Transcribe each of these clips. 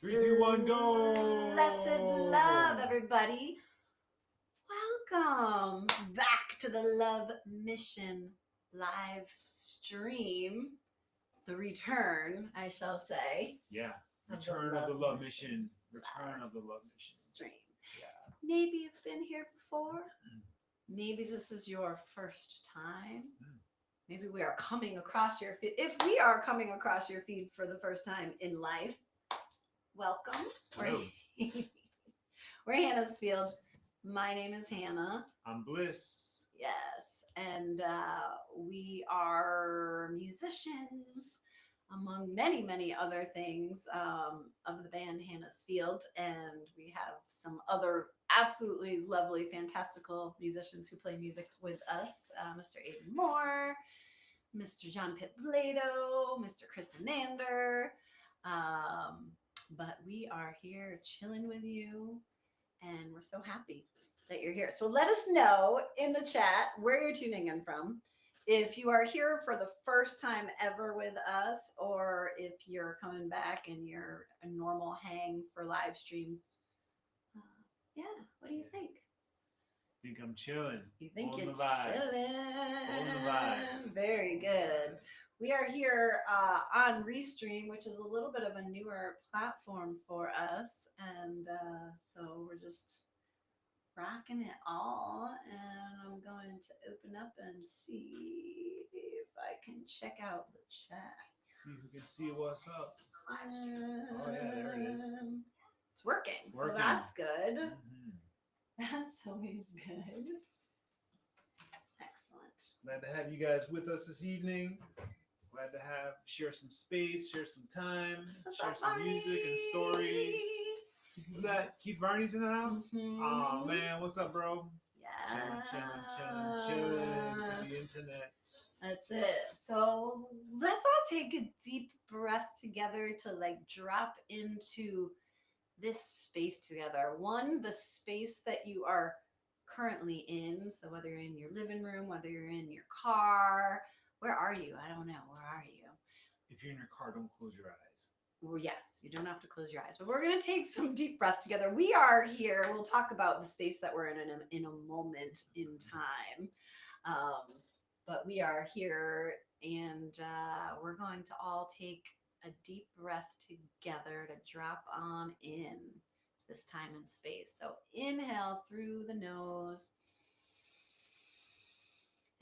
Three, two, one, go! Blessed love, everybody. Welcome back to the Love Mission live stream. The return, I shall say. Yeah. Return of the Love Mission. Return of the Love Mission. Stream. Yeah. Maybe you've been here before. Maybe this is your first time. Maybe we are coming across your feed. If we are coming across your feed for the first time in life, welcome. We're HannaH's Field. My name is Hannah. I'm Bliss. Yes. And we are musicians, among many, many other things, of the band HannaH's Field. And we have some other absolutely lovely, fantastical musicians who play music with us. Mr. Aiden Moore, Mr. John Pitt Blado, Mr. Chris Anander. But we are here chilling with you, and we're so happy that you're here. So let us know in the chat where you're tuning in from. If you are here for the first time ever with us, or if you're coming back and you're a normal hang for live streams. Yeah, what do you think? I think I'm chilling. You think Holding you're the vibes. chilling? Holding the vibes. Very good. We are here on Restream, which is a little bit of a newer platform for us, and so we're just rocking it all. And I'm going to open up and see if I can check out the chat. See who can see what's up. Oh yeah, there it is. It's working, so that's good. Mm-hmm. That's always good. Excellent. Glad to have you guys with us this evening. Glad to share some space, share some time, share some music and stories. Who's that? Keith Varney's in the house? Mm-hmm. Oh man, what's up, bro? Yeah. Chilling to the internet. That's it. So let's all take a deep breath together to drop into this space together. One, the space that you are currently in. So whether you're in your living room, whether you're in your car, where are you? I don't know. Where are you? If you're in your car, don't close your eyes. Well, yes, you don't have to close your eyes, but we're going to take some deep breaths together. We are here. We'll talk about the space that we're in a moment in time. But we are here, and we're going to all take a deep breath together to drop on in to this time and space. So inhale through the nose.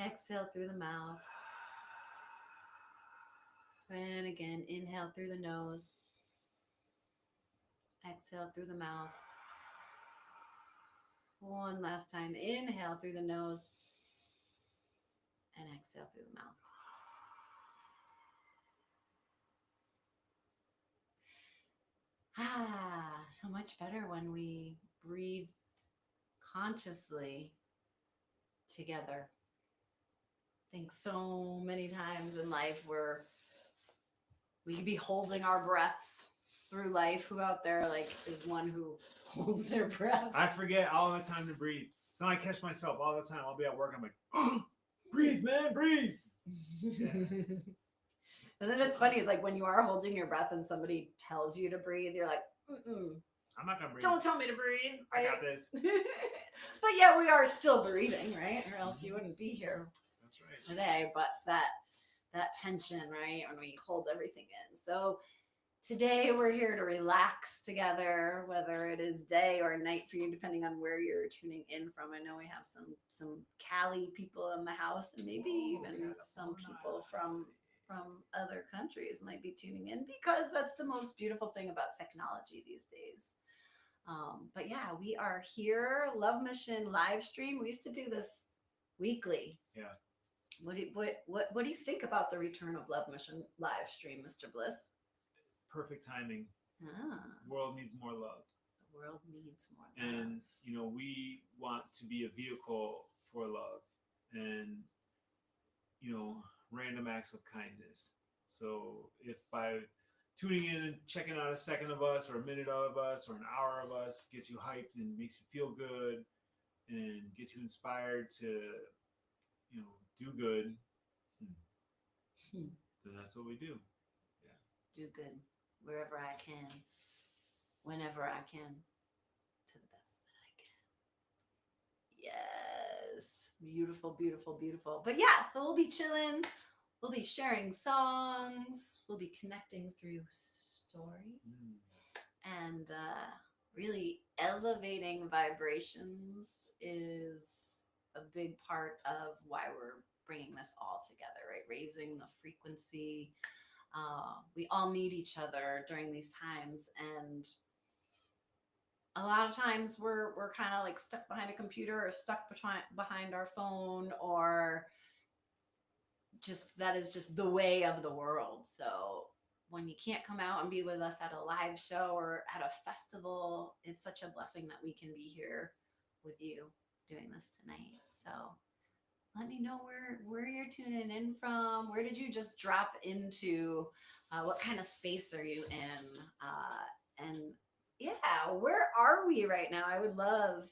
Exhale through the mouth. And again, inhale through the nose. Exhale through the mouth. One last time. Inhale through the nose. And exhale through the mouth. So much better when we breathe consciously together. I think so many times in life where we could be holding our breaths through life. Who out there is one who holds their breath? I forget all the time to breathe. So I catch myself all the time. I'll be at work. I'm like, oh, breathe, man, breathe. Yeah. And then it's funny. It's like when you are holding your breath and somebody tells you to breathe, you're like, I'm not gonna breathe. Don't tell me to breathe. Right? I got this. But yeah, we are still breathing, right? Or else you wouldn't be here. That's right. Today. But that tension, right, when we hold everything in. So today we're here to relax together, whether it is day or night for you, depending on where you're tuning in from. I know we have some Cali people in the house, and maybe even some people from other countries might be tuning in, because that's the most beautiful thing about technology these days. But yeah, we are here, Love Mission live stream. We used to do this weekly. Yeah. What do you think about the return of Love Mission live stream, Mr. Bliss? Perfect timing. World needs more love. The world needs more love. And we want to be a vehicle for love and random acts of kindness. So if by tuning in and checking out a second of us or a minute of us or an hour of us gets you hyped and makes you feel good and gets you inspired to do good, then that's what we do. Do good wherever I can. whenever I can to the best that I can. Yes. Beautiful, beautiful, beautiful. But yeah, so we'll be chilling. We'll be sharing songs. We'll be connecting through story and really elevating vibrations is a big part of why we're bringing this all together, right? Raising the frequency. We all need each other during these times, and a lot of times we're kind of like stuck behind a computer or stuck behind our phone, or just that is just the way of the world. So when you can't come out and be with us at a live show or at a festival, it's such a blessing that we can be here with you doing this tonight. So let me know where you're tuning in from. Where did you just drop into? What kind of space are you in? And yeah, where are we right now? I would love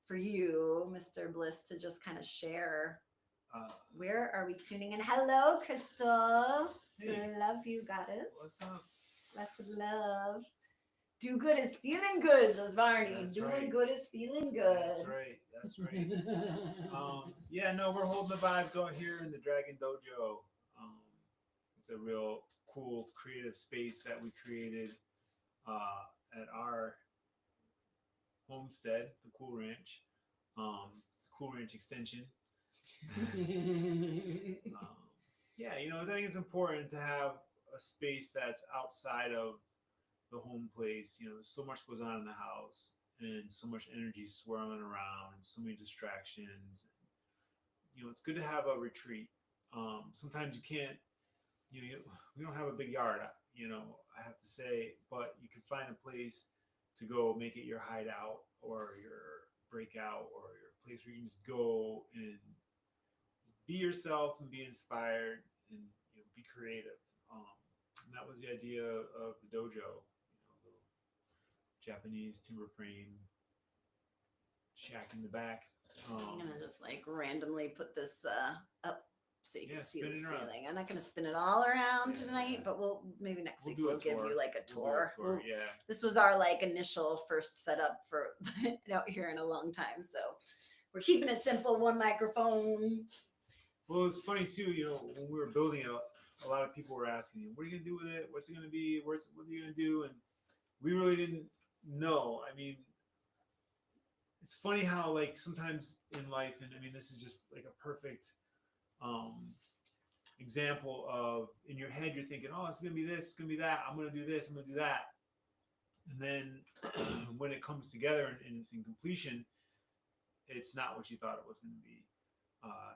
for you, Mr. Bliss, to just kind of share. Where are we tuning in? Hello, Crystal. Hey. Love you, goddess. What's up? Lots of love. Do good is feeling good, says Barney. That's Doing right. good is feeling good. That's right. That's right. Yeah, no, we're holding the vibes out here in the Dragon Dojo. It's a real cool creative space that we created at our homestead, the Cool Ranch. It's a Cool Ranch extension. Yeah, you know, I think it's important to have a space that's outside of the home place. You know, there's so much goes on in the house, and so much energy swirling around, and so many distractions. You know, it's good to have a retreat. Sometimes you can't. We don't have a big yard. You know, I have to say, but you can find a place to go make it your hideout or your breakout or your place where you can just go and be yourself and be inspired and be creative. And that was the idea of the dojo. Little Japanese timber frame shack in the back. I'm gonna just like randomly put this up so you can see the ceiling. I'm not gonna spin it all around tonight, but we'll maybe next week we'll give you like a tour. This was our like initial first setup for out here in a long time, so we're keeping it simple. One microphone. Well, it's funny too. You know, when we were building it, a lot of people were asking, "What are you gonna do with it? What's it gonna be? What are you gonna do?" And we really didn't know. I mean, it's funny how like sometimes in life, and I mean, this is just like a perfect example of in your head you're thinking, "Oh, it's gonna be this, it's gonna be that. I'm gonna do this, I'm gonna do that," and then when it comes together and it's in completion, it's not what you thought it was gonna be.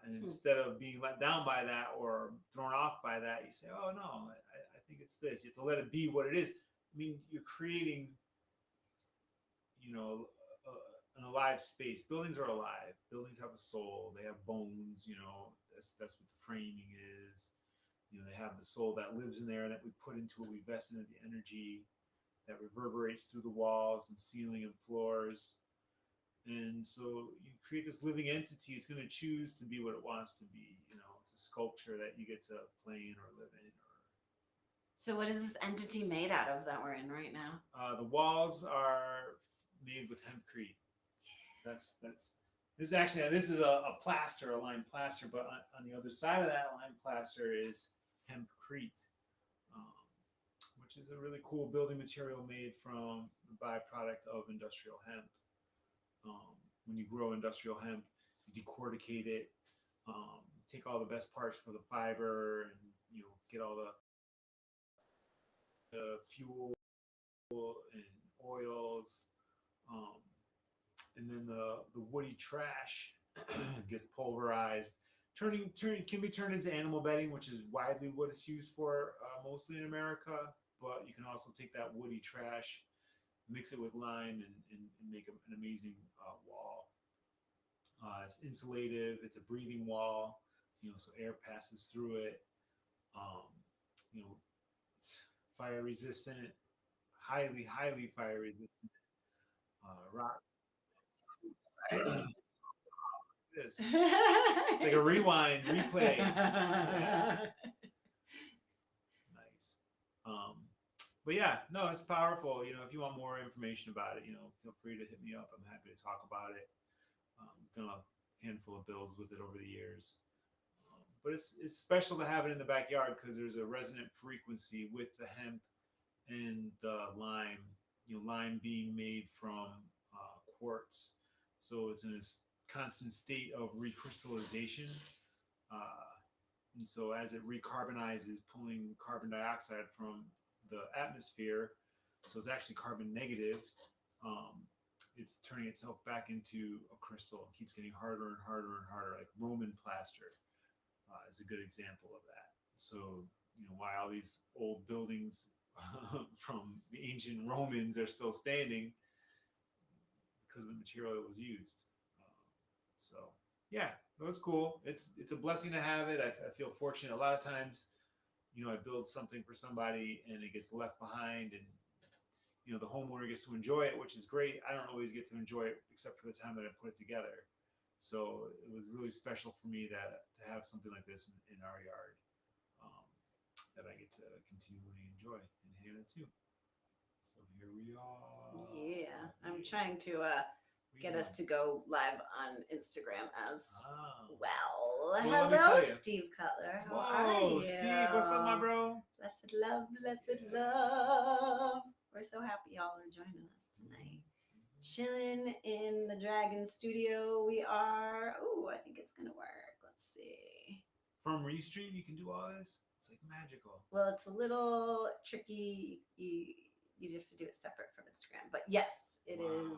And instead of being let down by that or thrown off by that, you say, "Oh no, I think it's this." You have to let it be what it is. I mean, you're creating, an alive space. Buildings are alive. Buildings have a soul. They have bones. That's what the framing is. They have the soul that lives in there that we put into it. We invest into the energy that reverberates through the walls and ceiling and floors. And so you create this living entity. It's going to choose to be what it wants to be. It's a sculpture that you get to play in or live in. So what is this entity made out of that we're in right now? The walls are made with hempcrete. This is a plaster, a lime plaster, but on the other side of that lime plaster is hempcrete, which is a really cool building material made from the byproduct of industrial hemp. When you grow industrial hemp, you decorticate it, take all the best parts for the fiber, and get all the fuel and oils, and then the woody trash gets pulverized. Can be turned into animal bedding, which is widely what it's used for, mostly in America. But you can also take that woody trash, mix it with lime, and make an amazing wall. It's insulative. It's a breathing wall, so air passes through it. It's fire resistant, highly fire resistant. Rock. This. It's like a rewind, replay. Yeah. Nice. But yeah, no, it's powerful. If you want more information about it, feel free to hit me up. I'm happy to talk about it. Done a handful of builds with it over the years. But it's special to have it in the backyard because there's a resonant frequency with the hemp and the lime. Lime being made from quartz, so it's in a constant state of recrystallization. Uh, and so as it recarbonizes, pulling carbon dioxide from the atmosphere, so it's actually carbon negative. It's turning itself back into a crystal. It keeps getting harder and harder and harder, like Roman plaster is a good example of that. So, why all these old buildings from the ancient Romans are still standing because of the material that was used. So, yeah, that's cool. It's a blessing to have it. I feel fortunate. A lot of times, I build something for somebody and it gets left behind, and the homeowner gets to enjoy it, which is great. I don't always get to enjoy it except for the time that I put it together. So it was really special for me to have something like this in our yard that I get to continually enjoy, and HannaH too. So here we are. Yeah, I'm trying to get us to go live on Instagram as well. Well, Hello, Steve Cutler. How are you? Steve, what's up, my bro? Blessed love, blessed love. We're so happy y'all are joining us tonight. Chilling in the Dragon Studio. We are. Oh, I think it's gonna work. Let's see. From Restream, you can do all this. It's like magical. Well, it's a little tricky. You have to do it separate from Instagram, but yes, it is.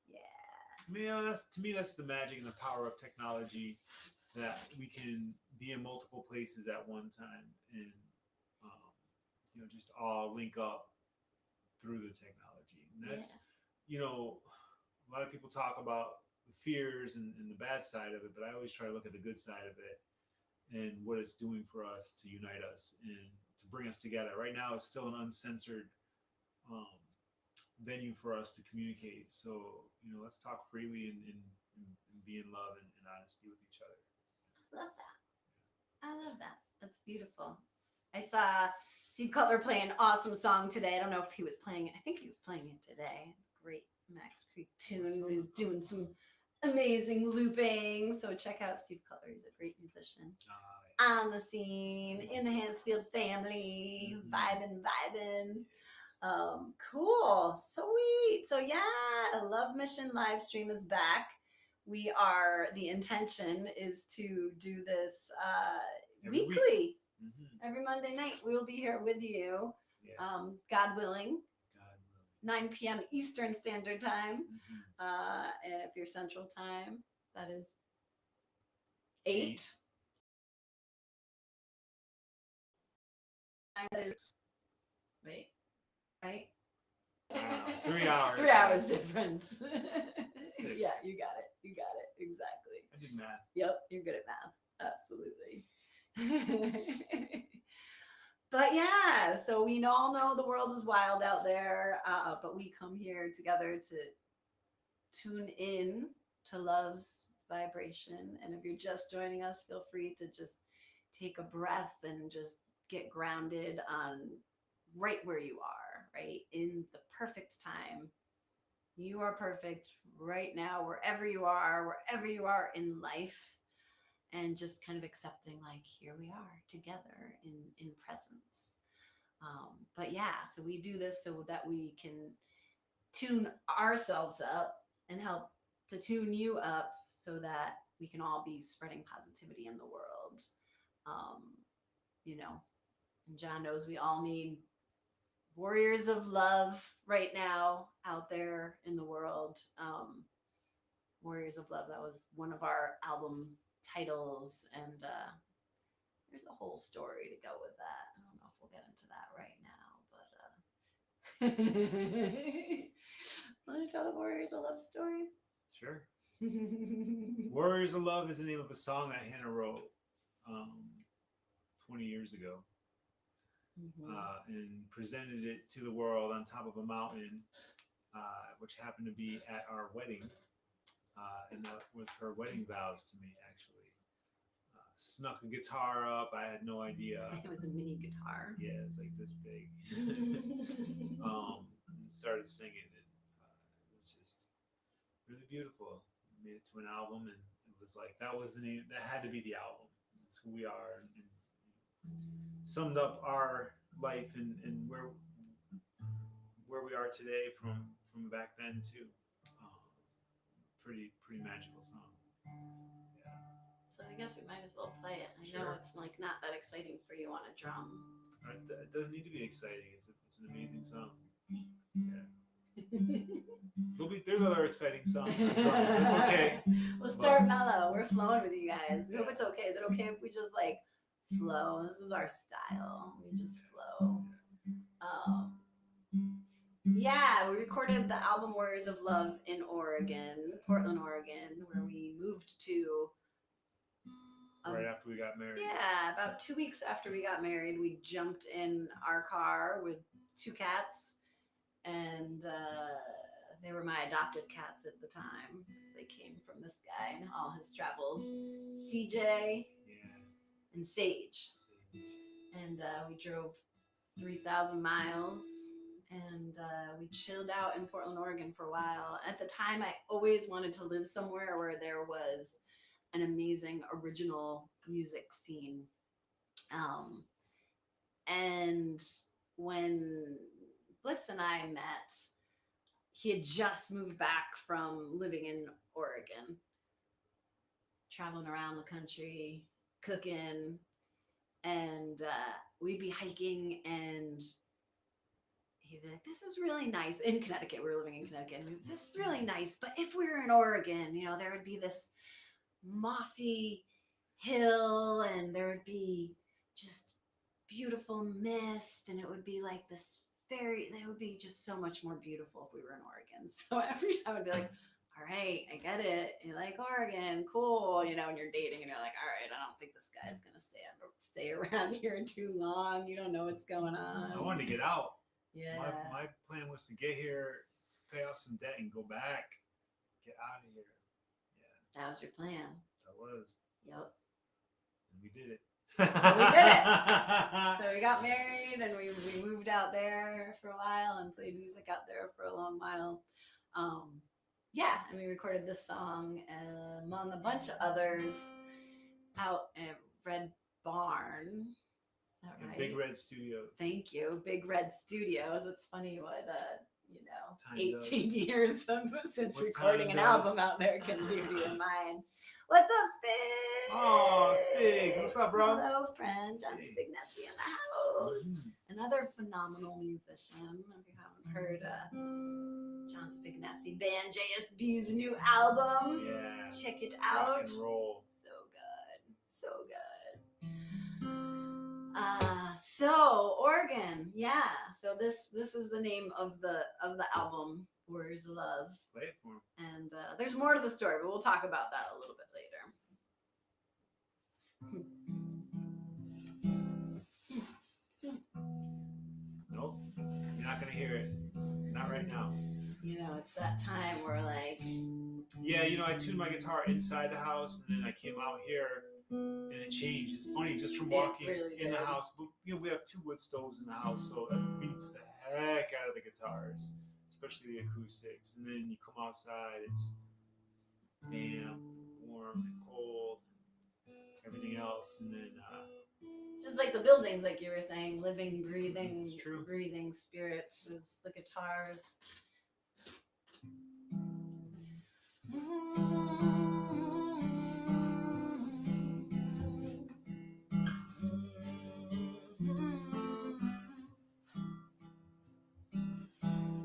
Yeah. To me, that's the magic and the power of technology, that we can be in multiple places at one time and just all link up through the technology. And that's a lot of people talk about the fears and the bad side of it, but I always try to look at the good side of it and what it's doing for us to unite us and to bring us together. Right now, it's still an uncensored venue for us to communicate. So, let's talk freely and be in love and honesty with each other. I love that. That's beautiful. I saw Steve Cutler play an awesome song today. I don't know if he was playing it. I think he was playing it today. Great Max Creek tune. He was doing some amazing looping. So check out Steve Cutler. He's a great musician. On the scene, in the Hansfield family, vibing. Cool. Sweet. So yeah, Love Mission live stream is back. The intention is to do this weekly. Every Monday night we'll be here with you. God willing. 9 p.m. Eastern Standard Time. And if you're Central Time, that is 8. Wait, right? 3 hours. 3 hours difference. Yeah, you got it. Exactly. I did math. Yep, you're good at math. Absolutely. But yeah, so we all know the world is wild out there, but we come here together to tune in to love's vibration. And if you're just joining us, feel free to just take a breath and just get grounded on right where you are, right? In the perfect time. You are perfect right now, wherever you are in life. And just kind of accepting, like, here we are together in presence. But yeah, so we do this so that we can tune ourselves up and help to tune you up so that we can all be spreading positivity in the world. And John knows we all need warriors of love right now out there in the world. Warriors of Love, that was one of our album titles, and there's a whole story to go with that. I don't know if we'll get into that right now, but want to tell the Warriors of Love story? Sure. Warriors of Love is the name of a song that HannaH wrote 20 years ago. And presented it to the world on top of a mountain, which happened to be at our wedding. And that was her wedding vows to me, actually. snuck a guitar up. I had no idea. It was a mini guitar. Yeah, it's like this big. And started singing, and it was just really beautiful. Made it to an album, and it was like that was the name. That had to be the album. It's who we are, and summed up our life and where we are today from back then too. Pretty magical song. Yeah. So I guess we might as well play it. I know Sure. it's like not that exciting for you on a drum. It doesn't need to be exciting. It's an amazing song. Yeah. There's other exciting songs. It's okay. We'll start mellow. We're flowing with you guys. I hope it's okay. Is it okay if we just like flow? This is our style. We just flow. Yeah, we recorded the album Warriors of Love in Oregon, Portland, Oregon, where we moved to. Right after we got married. Yeah, about 2 weeks after we got married, we jumped in our car with 2 cats, and they were my adopted cats at the time because they came from this guy and all his travels, CJ and Sage. And we drove 3,000 miles, and we chilled out in Portland, Oregon for a while. At the time, I always wanted to live somewhere where there was an amazing original music scene. And when Bliss and I met, he had just moved back from living in Oregon, traveling around the country, cooking, and we'd be hiking, and he'd be like, this is really nice. In Connecticut, we were living in Connecticut. And this is really nice, but if we were in Oregon, you know, there would be this mossy hill, and there would be just beautiful mist, and it would be like this they would be just so much more beautiful if we were in Oregon. So every time I'd be like, all right, I get it. You like Oregon, cool. You know, when you're dating and you're like, all right, I don't think this guy's going to stay around here too long. You don't know what's going on. I wanted to get out. Yeah. My plan was to get here, pay off some debt, and go back. Get out of here. Yeah. That was your plan. That was. Yep. And we did it. So we did it. So we got married, and we moved out there for a while and played music out there for a long while. Yeah, and we recorded this song among a bunch of others out at Red Barn. Is that right? Big Red Studios. Thank you, Big Red Studios. It's funny what Time 18 years since What recording time an does. album out there can do to your mind. What's up, Spig? Oh, Spigs. What's up, bro? Hello, friend. John Spignesi in the house. Mm-hmm. Another phenomenal musician. If you haven't heard John Spignesi Band JSB's new album, Yeah. check it out. Rock and roll. So good. So Oregon, yeah. So this is the name of the album, Warriors of Love. Play it for him. And there's more to the story, but we'll talk about that a little bit later. Nope. You're not going to hear it. Not right now. You know, it's that time where like... Yeah, you know, I tuned my guitar inside the house, and then I came out here, and it changed. It's funny, just from walking really in the did. house. But, you know, we have 2 wood stoves in the house, so that beats the heck out of the guitars, especially the acoustics. And then you come outside, it's damp, warm, and cold, and everything else. And then just like the buildings, like you were saying, living, breathing, It's true. breathing spirits is the guitars.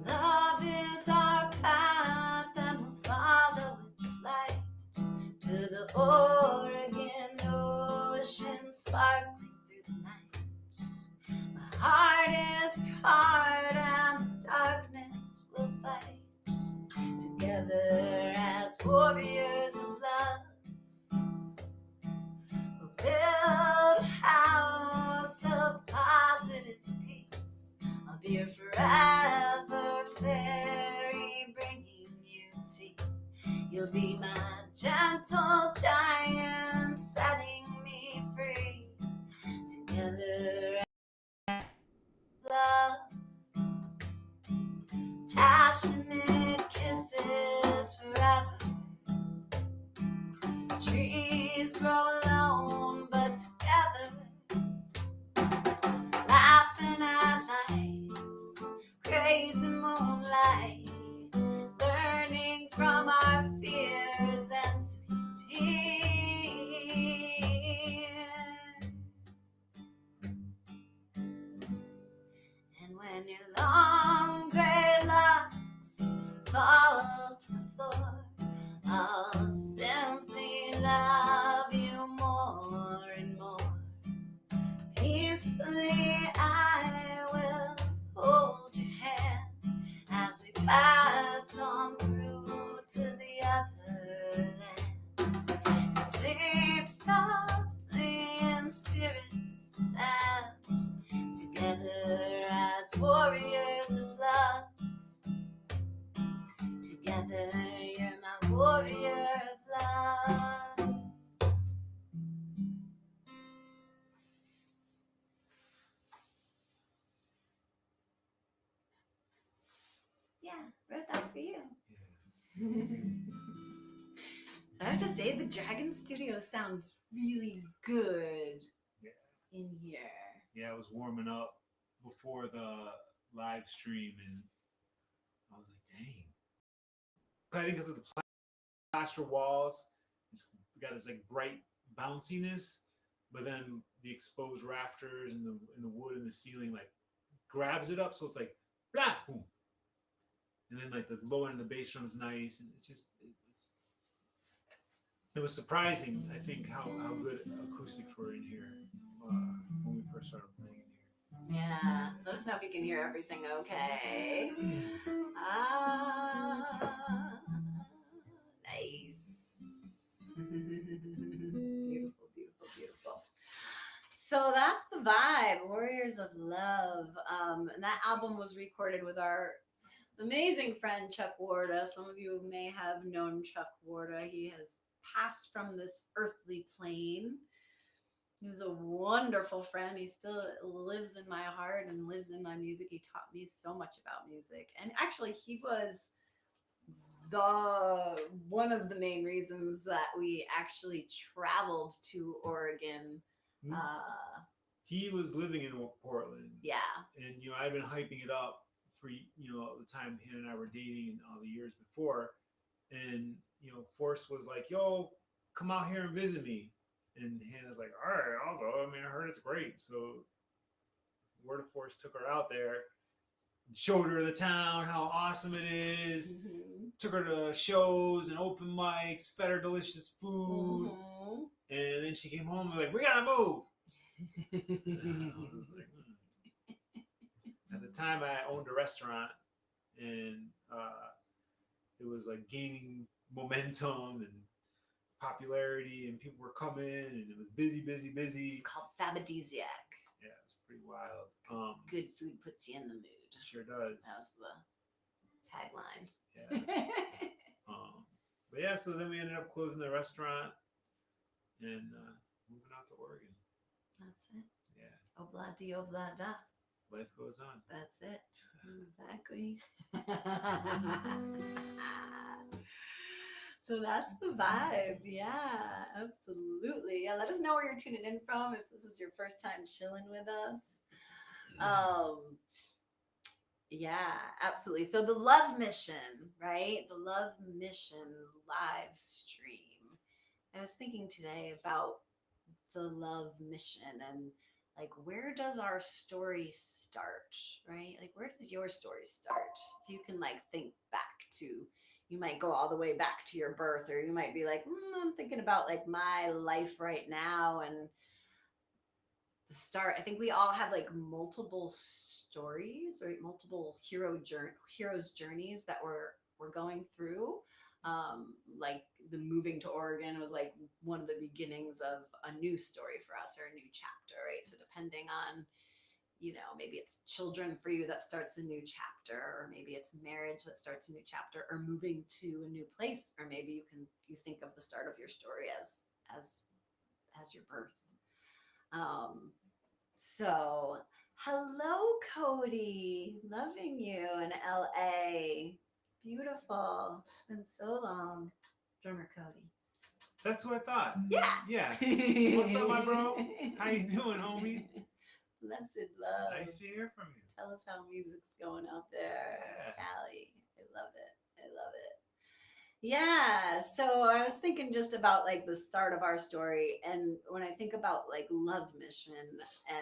Love is our path, and we'll follow its light to the Oregon ocean, sparkling through the night. My heart is hard, and the darkness will fight together as warriors of love. We'll build a house of positive peace. I'll be your forever fairy, bringing you tea. You'll be my gentle giant, setting me and your long gray locks fall to the floor. I'll simply love you more and more. Peacefully I will hold your hand as we pass on through to the other land. Sleep softly in spirit's sand, together as warriors of love. Together you're my warrior of love. Yeah, wrote that for you. So I have to say, the Dragon Studio sounds really good in here. Yeah, I was warming up before the live stream, and I was like, dang. But I think because of the plaster walls, it's got this like bright bounciness, but then the exposed rafters and the wood and the ceiling like grabs it up, so it's like blah, boom. And then like the low end of the bass drum is nice, and it was surprising, I think, how good acoustics were in here when we first started playing in here. Yeah, let us know if you can hear everything okay. Nice. Beautiful, beautiful, beautiful. So that's the vibe, Warriors of Love. And that album was recorded with our amazing friend Chuck Warda. Some of you may have known Chuck Warda. He has passed from this earthly plane. He was a wonderful friend. He still lives in my heart and lives in my music. He taught me so much about music. And actually, he was one of the main reasons that we actually traveled to Oregon. He was living in Portland. Yeah. And, I'd been hyping it up for, the time Hannah and I were dating and all the years before. And, Forrest was like, yo, come out here and visit me. And Hannah's like, all right, I'll go. I mean, I heard it's great. So Word of Forrest took her out there, showed her the town, how awesome it is, took her to shows and open mics, fed her delicious food. And then she came home and was like, we gotta move. At the time, I owned a restaurant, and it was like gaining momentum and popularity, and people were coming, and it was busy. It's called Fabadisiac. Yeah, it's pretty wild. Good food puts you in the mood. It sure does. That was the tagline. Yeah. But yeah, so then we ended up closing the restaurant and moving out to Oregon. That's it. Yeah. Obla di obla da. Life goes on. That's it. Exactly. So that's the vibe. Yeah, absolutely. Yeah, let us know where you're tuning in from if this is your first time chilling with us. Yeah, absolutely. So the Love Mission, right? The Love Mission live stream. I was thinking today about the Love Mission and like, where does our story start, right? Like, where does your story start? If you can like think back to, you might go all the way back to your birth, or you might be like, I'm thinking about like my life right now and the start. I think we all have like multiple stories, right? Multiple heroes' journeys that we're going through. Like the moving to Oregon was like one of the beginnings of a new story for us, or a new chapter, right? So depending on, maybe it's children for you that starts a new chapter, or maybe it's marriage that starts a new chapter, or moving to a new place, or maybe you think of the start of your story as your birth. So hello, Cody, loving you in LA. Beautiful. It's been so long. Drummer Cody. That's what I thought. Yeah. Yeah. What's up, my bro? How you doing, homie? Blessed love. Nice to hear from you. Tell us how music's going out there. Yeah. Cali. I love it. Yeah. So I was thinking just about like the start of our story. And when I think about like Love Mission,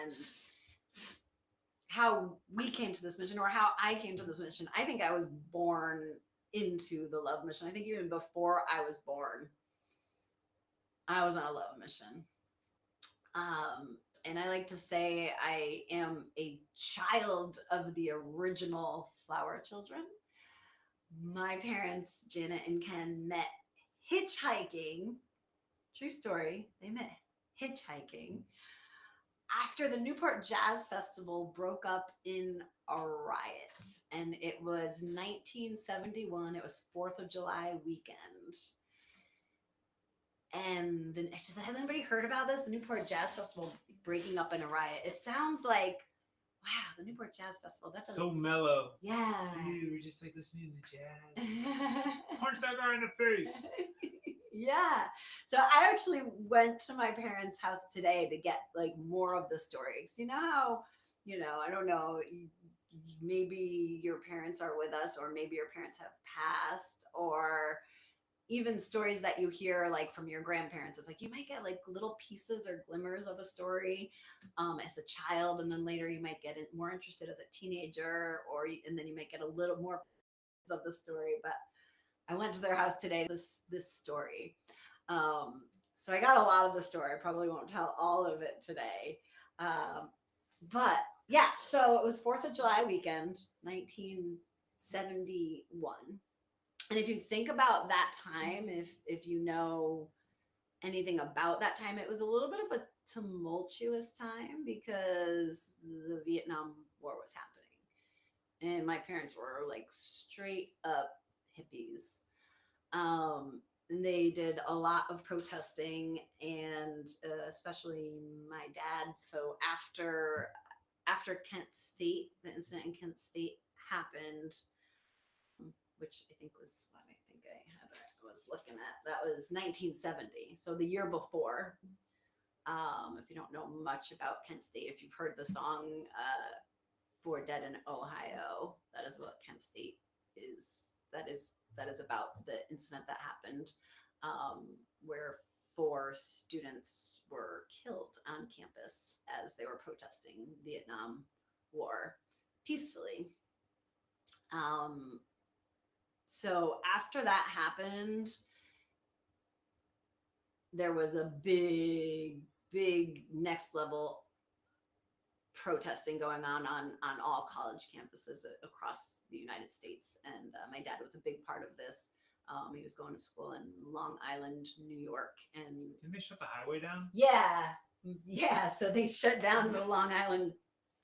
and how we came to this mission or how I came to this mission. I think I was born into the love mission. I think even before I was born, I was on a love mission. And I like to say I am a child of the original Flower Children. My parents, Janet and Ken, met hitchhiking. True story. They met hitchhiking after the Newport Jazz Festival broke up in a riot. And it was 1971. It was 4th of July weekend. And then, has anybody heard about this? The Newport Jazz Festival breaking up in a riot. It sounds like, wow, the Newport Jazz Festival. That's so mellow. Yeah. Dude, we're just like listening to jazz. Punch that guy in the face. Yeah. So I actually went to my parents' house today to get like more of the stories. You know how, I don't know, maybe your parents are with us, or maybe your parents have passed, or even stories that you hear like from your grandparents. It's like you might get like little pieces or glimmers of a story as a child, and then later you might get more interested as a teenager, and then you might get a little more of the story. But I went to their house today, this story. So I got a lot of the story. I probably won't tell all of it today. But yeah, so it was 4th of July weekend, 1971. And if you think about that time, if you know anything about that time, it was a little bit of a tumultuous time because the Vietnam War was happening. And my parents were like straight up hippies. And they did a lot of protesting, and especially my dad. So after Kent State, the incident in Kent State happened, which I think was what I was looking at. That was 1970. So the year before. If you don't know much about Kent State, if you've heard the song "For Dead in Ohio," that is what Kent State is. That is about the incident that happened, where 4 students were killed on campus as they were protesting Vietnam War peacefully. So after that happened, there was a big next level protesting going on all college campuses across the United States. And my dad was a big part of this. He was going to school in Long Island, New York. And didn't they shut the highway down? Yeah. So they shut down the Long Island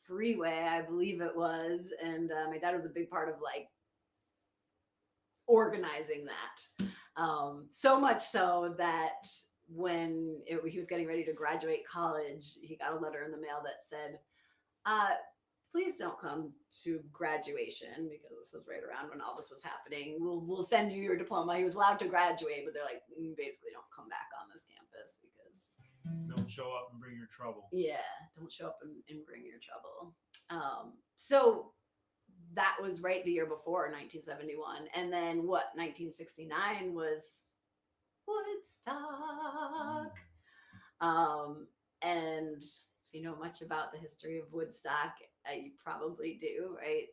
freeway, I believe it was. And my dad was a big part of like organizing that. So much so that when he was getting ready to graduate college, he got a letter in the mail that said, please don't come to graduation, because this was right around when all this was happening. We'll send you your diploma. He was allowed to graduate, but they're like, basically don't come back on this campus because don't show up and bring your trouble. Yeah, don't show up and bring your trouble. So that was right the year before, 1971. And then 1969 was Woodstock. And if you know much about the history of Woodstock, you probably do, right?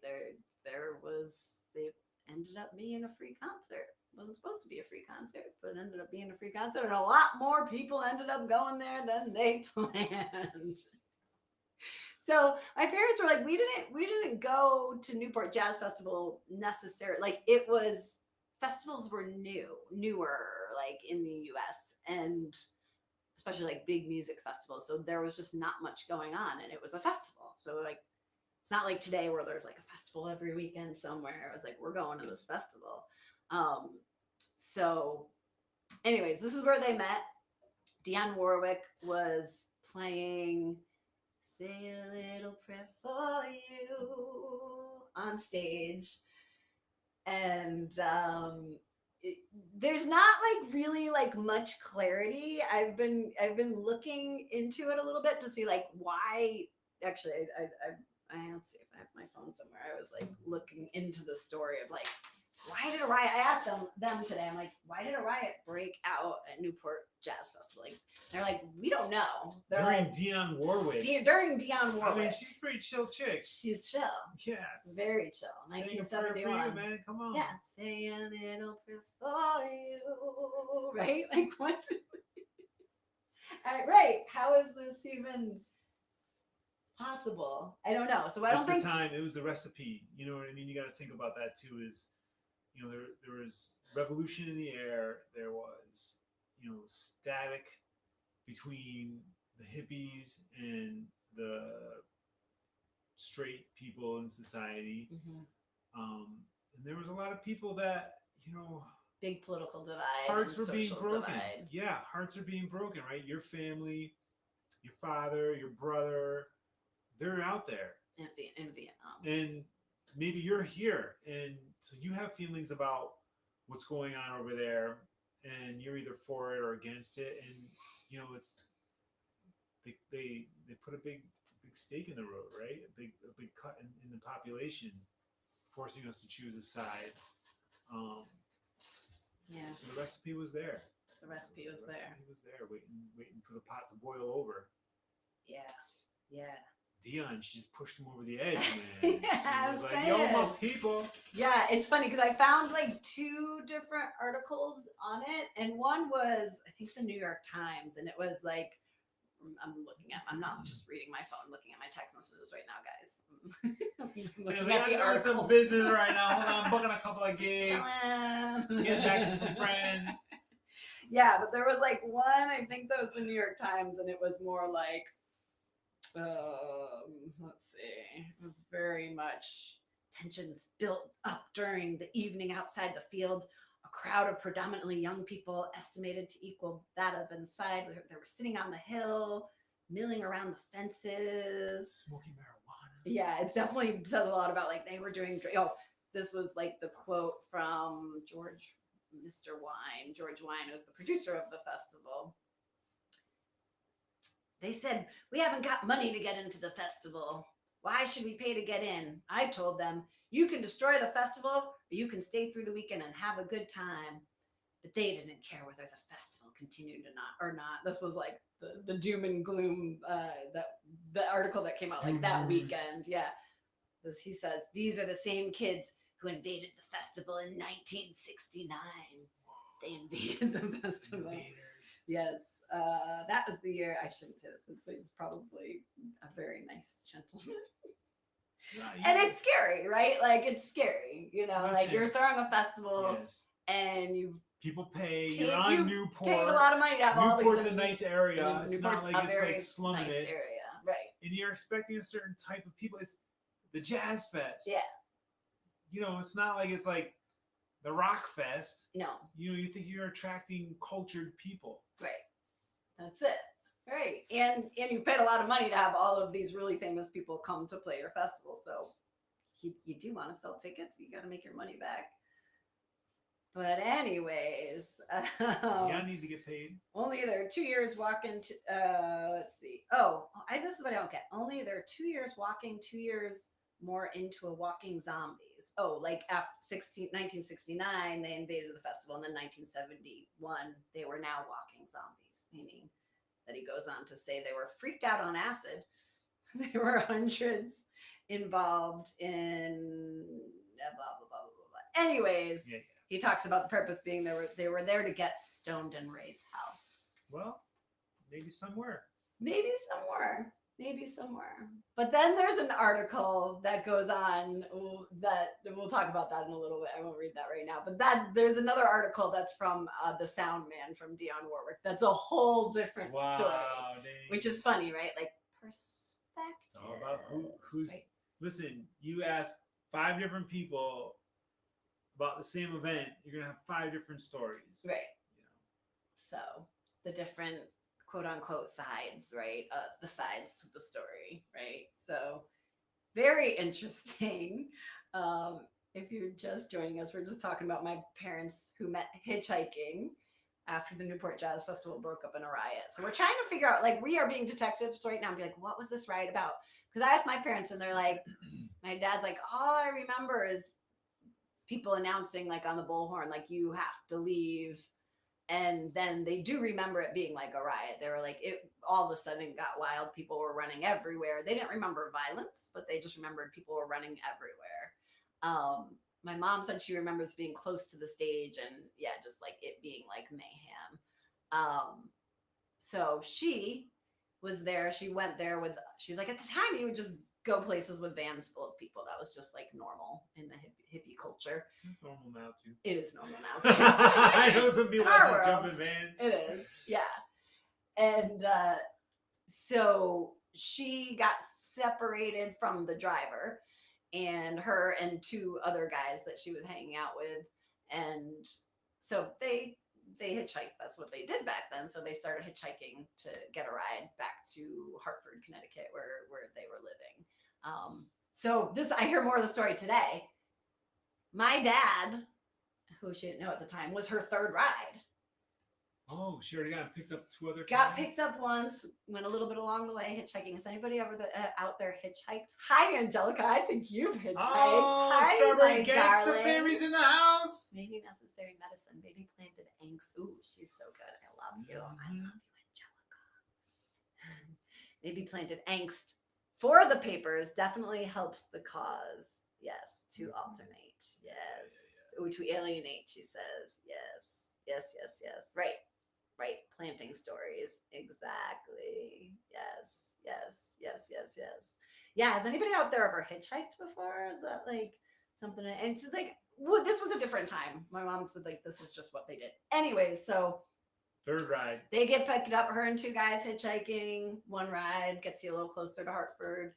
It ended up being a free concert. It wasn't supposed to be a free concert, but it ended up being a free concert, and a lot more people ended up going there than they planned. So my parents were like, we didn't go to Newport Jazz Festival necessarily. Like, festivals were newer, like in the US, and especially like big music festivals. So there was just not much going on, and it was a festival. So like, it's not like today where there's like a festival every weekend somewhere. It was like, we're going to this festival. So anyways, this is where they met. Dionne Warwick was playing Say a Little Prayer for You on stage. And there's not like really like much clarity. I've been looking into it a little bit to see like why. Actually, I let's see if I have my phone somewhere. I was like looking into the story of like why did a riot? I asked them today. I'm like, why did a riot break out at Newport Jazz Festival? Like, they're like, we don't know. They're during like, Dionne Warwick. During Dionne Warwick. I mean, she's a pretty chill chick. She's chill. Yeah. Very chill. Saying a prayer for you, 1971. man. Come on. Yeah. Say a little prayer for you. Right? Like, what? Right. How is this even possible? I don't know. So I don't think the time. It was the recipe. You know what I mean? You got to think about that too. Is, you know, there was revolution in the air. There was, you know, static between the hippies and the straight people in society. And there was a lot of people that, you know, big political divide. Hearts were being broken. Divide. Yeah, hearts are being broken, right? Your family, your father, your brother, they're out there. In Vietnam. And maybe you're here. And so you have feelings about what's going on over there. And you're either for it or against it. And, you know, it's, they put a big stake in the road, right? A big cut in the population, forcing us to choose a side. Yeah. So the recipe was there. The recipe was there, waiting for the pot to boil over. Yeah. Dionne, she just pushed him over the edge, man. Yeah, she was like, yo, my people. Yeah, it's funny because I found like 2 different articles on it, and one was, I think, the New York Times, and it was like, I'm not just reading my phone, looking at my text messages right now, guys. I'm doing some business right now. Hold on, I'm booking a couple of gigs. Getting back to some friends. Yeah, but there was like one, I think that was the New York Times, and it was more like, let's see, it was very much tensions built up during the evening outside the field. A crowd of predominantly young people, estimated to equal that of inside. They were sitting on the hill, milling around the fences, smoking marijuana. Yeah, it definitely says a lot about like they were doing. This was like the quote from George Wine, who's the producer of the festival. They said, "We haven't got money to get into the festival. Why should we pay to get in?" I told them, "You can destroy the festival, or you can stay through the weekend and have a good time." But they didn't care whether the festival continued or not. This was like the doom and gloom, that the article that came out like that weekend. Yeah. He says, "These are the same kids who invaded the festival in 1969. They invaded the festival." Invaders. Yes. That was the year. I shouldn't say this. He's probably a very nice gentleman. And it's scary, right? Like, it's scary, you know. Listen, like, you're throwing a festival, yes, and people pay. You're on Newport. Paid a lot of money to have all these. Newport's a nice area. It's not like it's like slumming nice it. Area, right? And you're expecting a certain type of people. It's the Jazz Fest. Yeah. You know, it's not like it's like the Rock Fest. No. You know, you think you're attracting cultured people. Right. That's it. Right. And you've paid a lot of money to have all of these really famous people come to play your festival. So you do want to sell tickets. You got to make your money back. But anyways. I need to get paid. Only there are 2 years walking to, let's see. This is what I don't get. Only there are 2 years walking, 2 years more into a walking zombies. Like after 1969, they invaded the festival. And then 1971, they were now walking zombies, meaning that he goes on to say they were freaked out on acid. There were hundreds involved in blah, blah, blah, blah, blah. Anyways, yeah. He talks about the purpose being they were there to get stoned and raise hell. Well, maybe somewhere. But then there's an article that goes on that we'll talk about that in a little bit. I won't read that right now. But there's another article that's from the sound man from Dionne Warwick. That's a whole different story, dang. Which is funny, right? Like perspective. It's all about who's. Right? Listen, you ask 5 different people about the same event, you're gonna have 5 different stories, right? You know? So the different quote unquote sides, right? The sides to the story, right? So very interesting. If you're just joining us, we're just talking about my parents who met hitchhiking after the Newport Jazz Festival broke up in a riot. So we're trying to figure out, like, we are being detectives right now and be like, what was this riot about? Because I asked my parents and they're like, my dad's like, all I remember is people announcing like on the bullhorn, like you have to leave. And then they do remember it being like a riot. They were like, it all of a sudden got wild. People were running everywhere. They didn't remember violence, but they just remembered people were running everywhere. My mom said she remembers being close to the stage and yeah, just like it being like mayhem. So she was there. She went there with, she's like, at the time you would just go places with vans full of people. That was just like normal in the hippie culture. It's normal now too. It is normal now too. I know some people that just jump in vans. It is, yeah. And so she got separated from the driver, and her and two other guys that she was hanging out with, and so they hitchhiked. That's what they did back then. So they started hitchhiking to get a ride back to Hartford, Connecticut, where they were living. So this, I hear more of the story today. My dad, who she didn't know at the time, was her third ride. Oh, she already got picked up 2 other times? Got picked up once, went a little bit along the way hitchhiking. Is anybody ever out there hitchhiked? Hi, Angelica. I think you've hitchhiked. Oh, hi, Strawberry my Gangsta darling. Fairies in the house. Maybe necessary medicine. Baby planted angst. Ooh, she's so good. I love you. I love you, Angelica. Maybe planted angst for the papers definitely helps the cause. Yes, to alternate. Yes. Ooh, to alienate, she says. Yes. Yes, yes, yes. Right. Right. Planting stories. Exactly. Yes. Yes. Yes. Yes. Yes. Yeah. Has anybody out there ever hitchhiked before? Is that like something? And it's like, well, this was a different time. My mom said like, this is just what they did. Anyways, so third ride. they get picked up, her and two guys hitchhiking. One ride gets you a little closer to Hartford.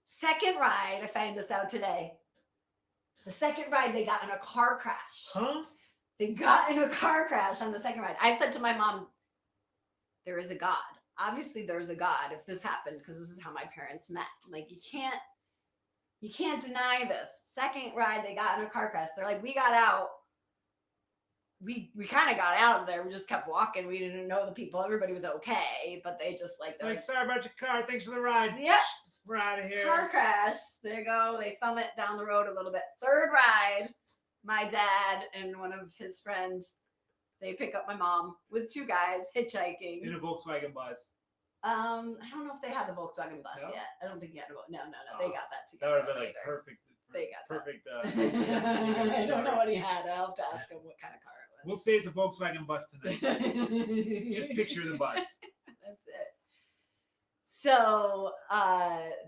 Second ride, I found this out today. The second ride, they got in a car crash. Huh? They got in a car crash on the second ride. I said to my mom, there is a God. Obviously, there's a God if this happened, because this is how my parents met. Like, you can't deny this. Second ride, they got in a car crash. They're like, we got out. We kind of got out of there. We just kept walking. We didn't know the people. Everybody was okay, but they just like, they're like, sorry about your car. Thanks for the ride. Yep. We're out of here. Car crash. There you go. They thumb it down the road a little bit. Third ride, my dad and one of his friends, they pick up my mom with two guys hitchhiking. In a Volkswagen bus. I don't know if they had the Volkswagen bus yet. I don't think he had a No. They got that together. That would have been like perfect. They got perfect. I don't know what he had. I'll have to ask him what kind of car it was. We'll say it's a Volkswagen bus tonight. Just picture the bus. That's it. So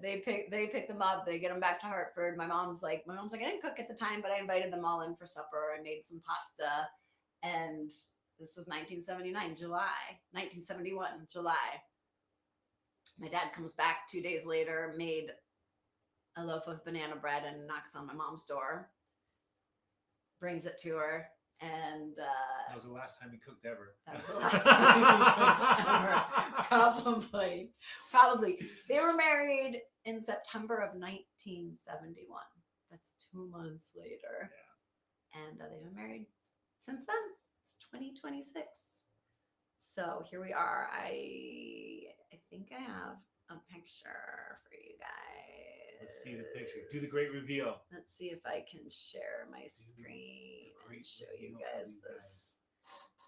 they pick them up. They get them back to Hartford. My mom's like, I didn't cook at the time, but I invited them all in for supper. I made some pasta, and this was 1979, July. 1971, July. My dad comes back 2 days later, made a loaf of banana bread, and knocks on my mom's door. Brings it to her. And that was the last time he cooked ever. That was the last time he cooked ever. Probably. They were married in September of 1971. That's 2 months later. Yeah. And they've been married since then. It's 2026. So here we are. I think I have a picture for you guys. Let's see the picture. Do the great reveal. Let's see if I can share my screen and show you guys this.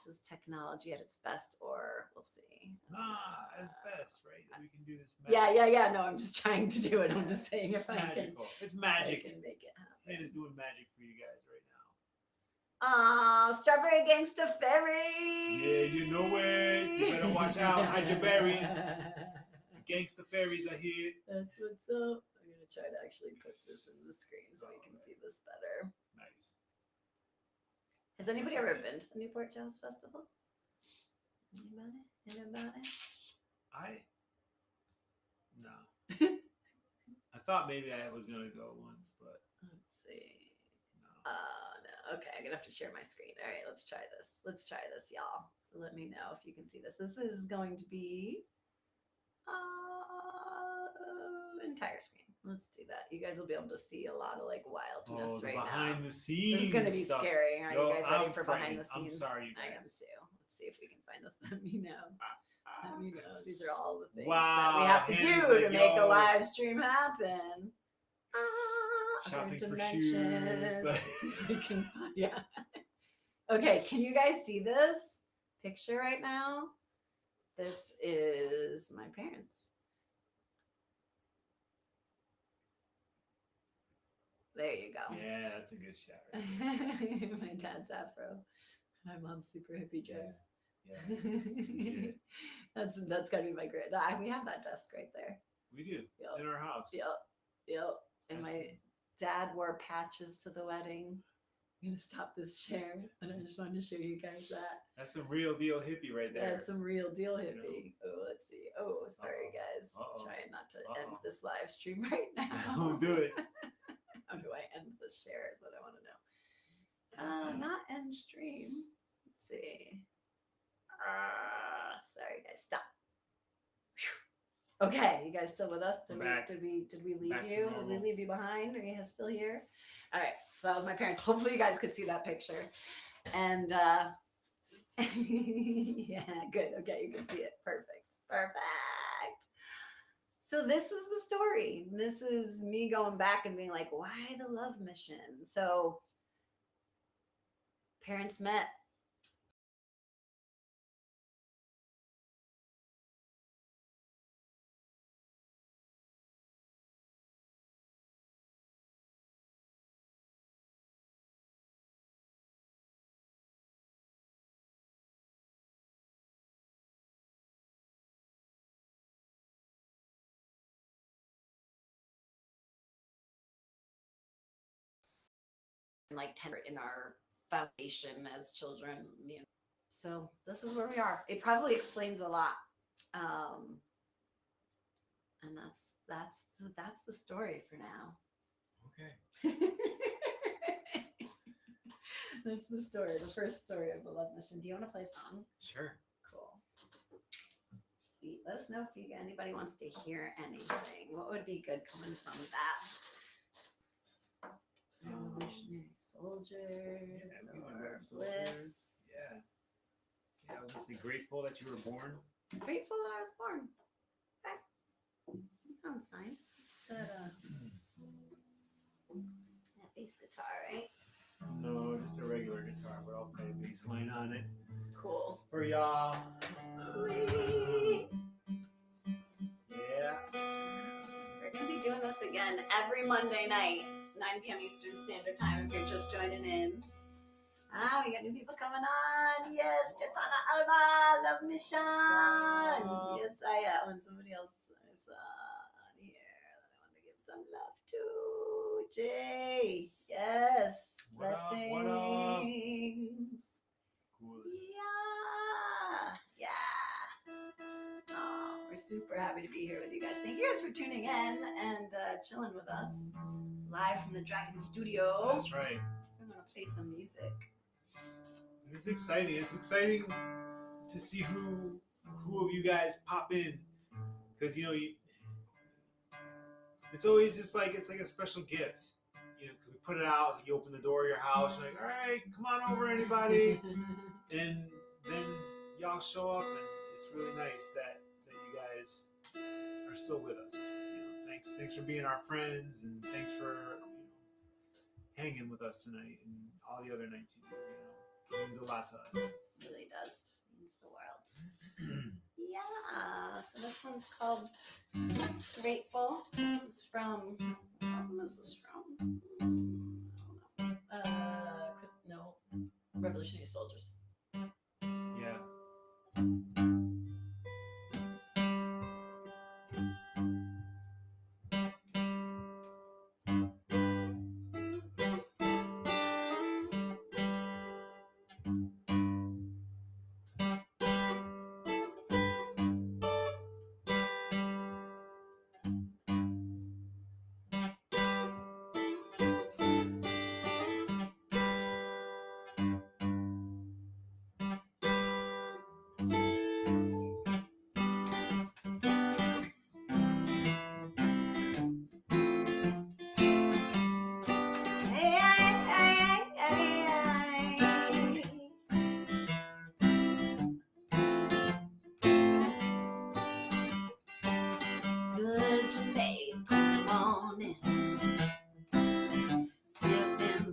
This is technology at its best, or we'll see. At its best, right? We can do this. Yeah. No, I'm just trying to do it. I'm just saying if I can. It's magic. I can make it happen. It is doing magic for you guys right now. Strawberry Gangsta Fairy. Yeah, you know it. You better watch out. Hide your berries. The Gangsta Fairies are here. That's what's up. I'm going to try to actually put this in the screen so we can see this better. Nice. Has anybody ever been to the Newport Jazz Festival? Anybody? No. I thought maybe I was going to go once, but. Let's see. No. No. Okay, I'm going to have to share my screen. All right, let's try this. Y'all. So let me know if you can see this. This is going to be entire screen. Let's do that. You guys will be able to see a lot of like wildness right behind now. The scenes. This is going to be stuff. Scary. Are you guys ready for frightened. behind the scenes? I'm sorry, you guys. I am too. Let's see if we can find this. Let me know. Let me know. These are all the things wow, that we have to do to make a live stream happen. Shopping other for shoes. dimensions. Let's see if we can yeah. Okay, can you guys see this picture right now? This is my parents. There you go. Yeah, that's a good shot. Right. My dad's afro. My mom's super hippie dress. Yeah. That's gotta be my great. We have that desk right there. We do. Yep. It's in our house. Yep. And my dad wore patches to the wedding. I'm gonna stop this share, and I just wanted to show you guys that. That's some real deal hippie right there. That's some real deal hippie. You know? Oh, let's see. Oh, sorry guys. Trying not to end this live stream right now. Don't do it. How do I end the share is what I want to know. Not end stream. Let's see. Sorry guys, stop. Whew. Okay, you guys still with us? Did we leave you? Did we leave you behind? Are you guys still here? All right, so that was my parents. Hopefully you guys could see that picture. And yeah, good. Okay, you can see it. Perfect. So this is the story. This is me going back and being like, why the love mission? So parents met. Like 10 in our foundation as children, you know. So this is where we are. It probably explains a lot, and that's the story for now. Okay. That's the story, the first story of the love mission. Do you want to play a song? Sure. Cool. Sweet. Let us know if anybody wants to hear anything. What would be good coming from that? Revolutionary soldiers, or bliss. Yeah. I was just grateful that you were born. Grateful that I was born. Okay. That sounds fine. That bass guitar, right? No, just a regular guitar, but I'll play a bass line on it. Cool. For y'all. Sweet. Yeah. We're going to be doing this again every Monday night, 9 p.m. Eastern Standard Time if you're just joining in. We got new people coming on. Yes, Chetana Alba, Love Mission. Yes, I am. And somebody else is on here that I want to give some love to. Jay. Yes. Blessings. What up? Cool. Yeah. Oh, we're super happy to be here with you guys. Thank you guys for tuning in and chilling with us live from the Dragon Studio. That's right. We're going to play some music. It's exciting. It's exciting to see who of you guys pop in, because it's always just like it's like a special gift. Cause we put it out, you open the door of your house, you're like, all right, come on over, anybody, and then y'all show up, and it's really nice that you guys are still with us. Thanks for being our friends, and thanks for hanging with us tonight and all the other nights you do. It means a lot to us. It really does. It means the world. Yeah. So this one's called Grateful. This is from. What album is this from? I don't know. Revolutionary Soldiers. Yeah.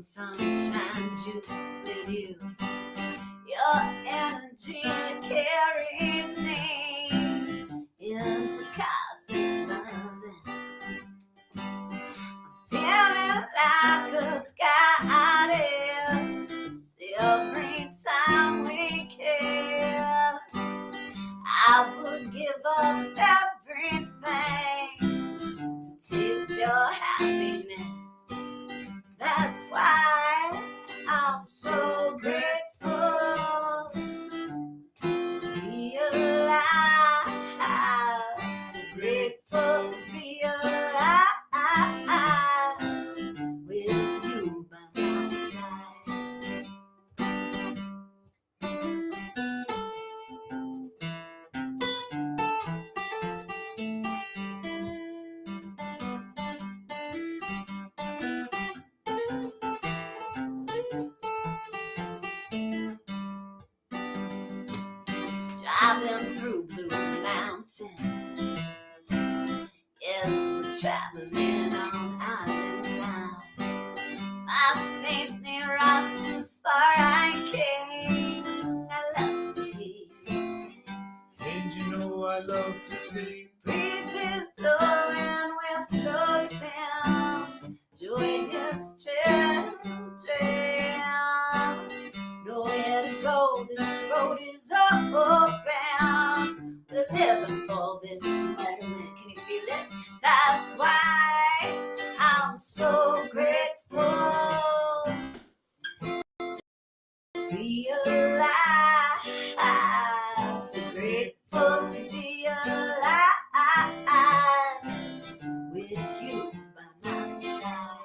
sunshine juice with you. Your energy carries me into cosmic loving. I'm feeling like a goddess every time we kiss. I would give up everything to taste your happiness. That's why I'm so grateful to be alive. So grateful to be alive with you by my side. Driving through blue mountains. Yes, we're traveling on island town. My Saint Rastafari King, I love to hear you sing. And you know I love to sing. Breezes blowing, we're floating. Joyous children. Nowhere to go, this road is open. We're living for this moment. Can you feel it? That's why I'm so grateful to be alive. So grateful to be alive with you by my side.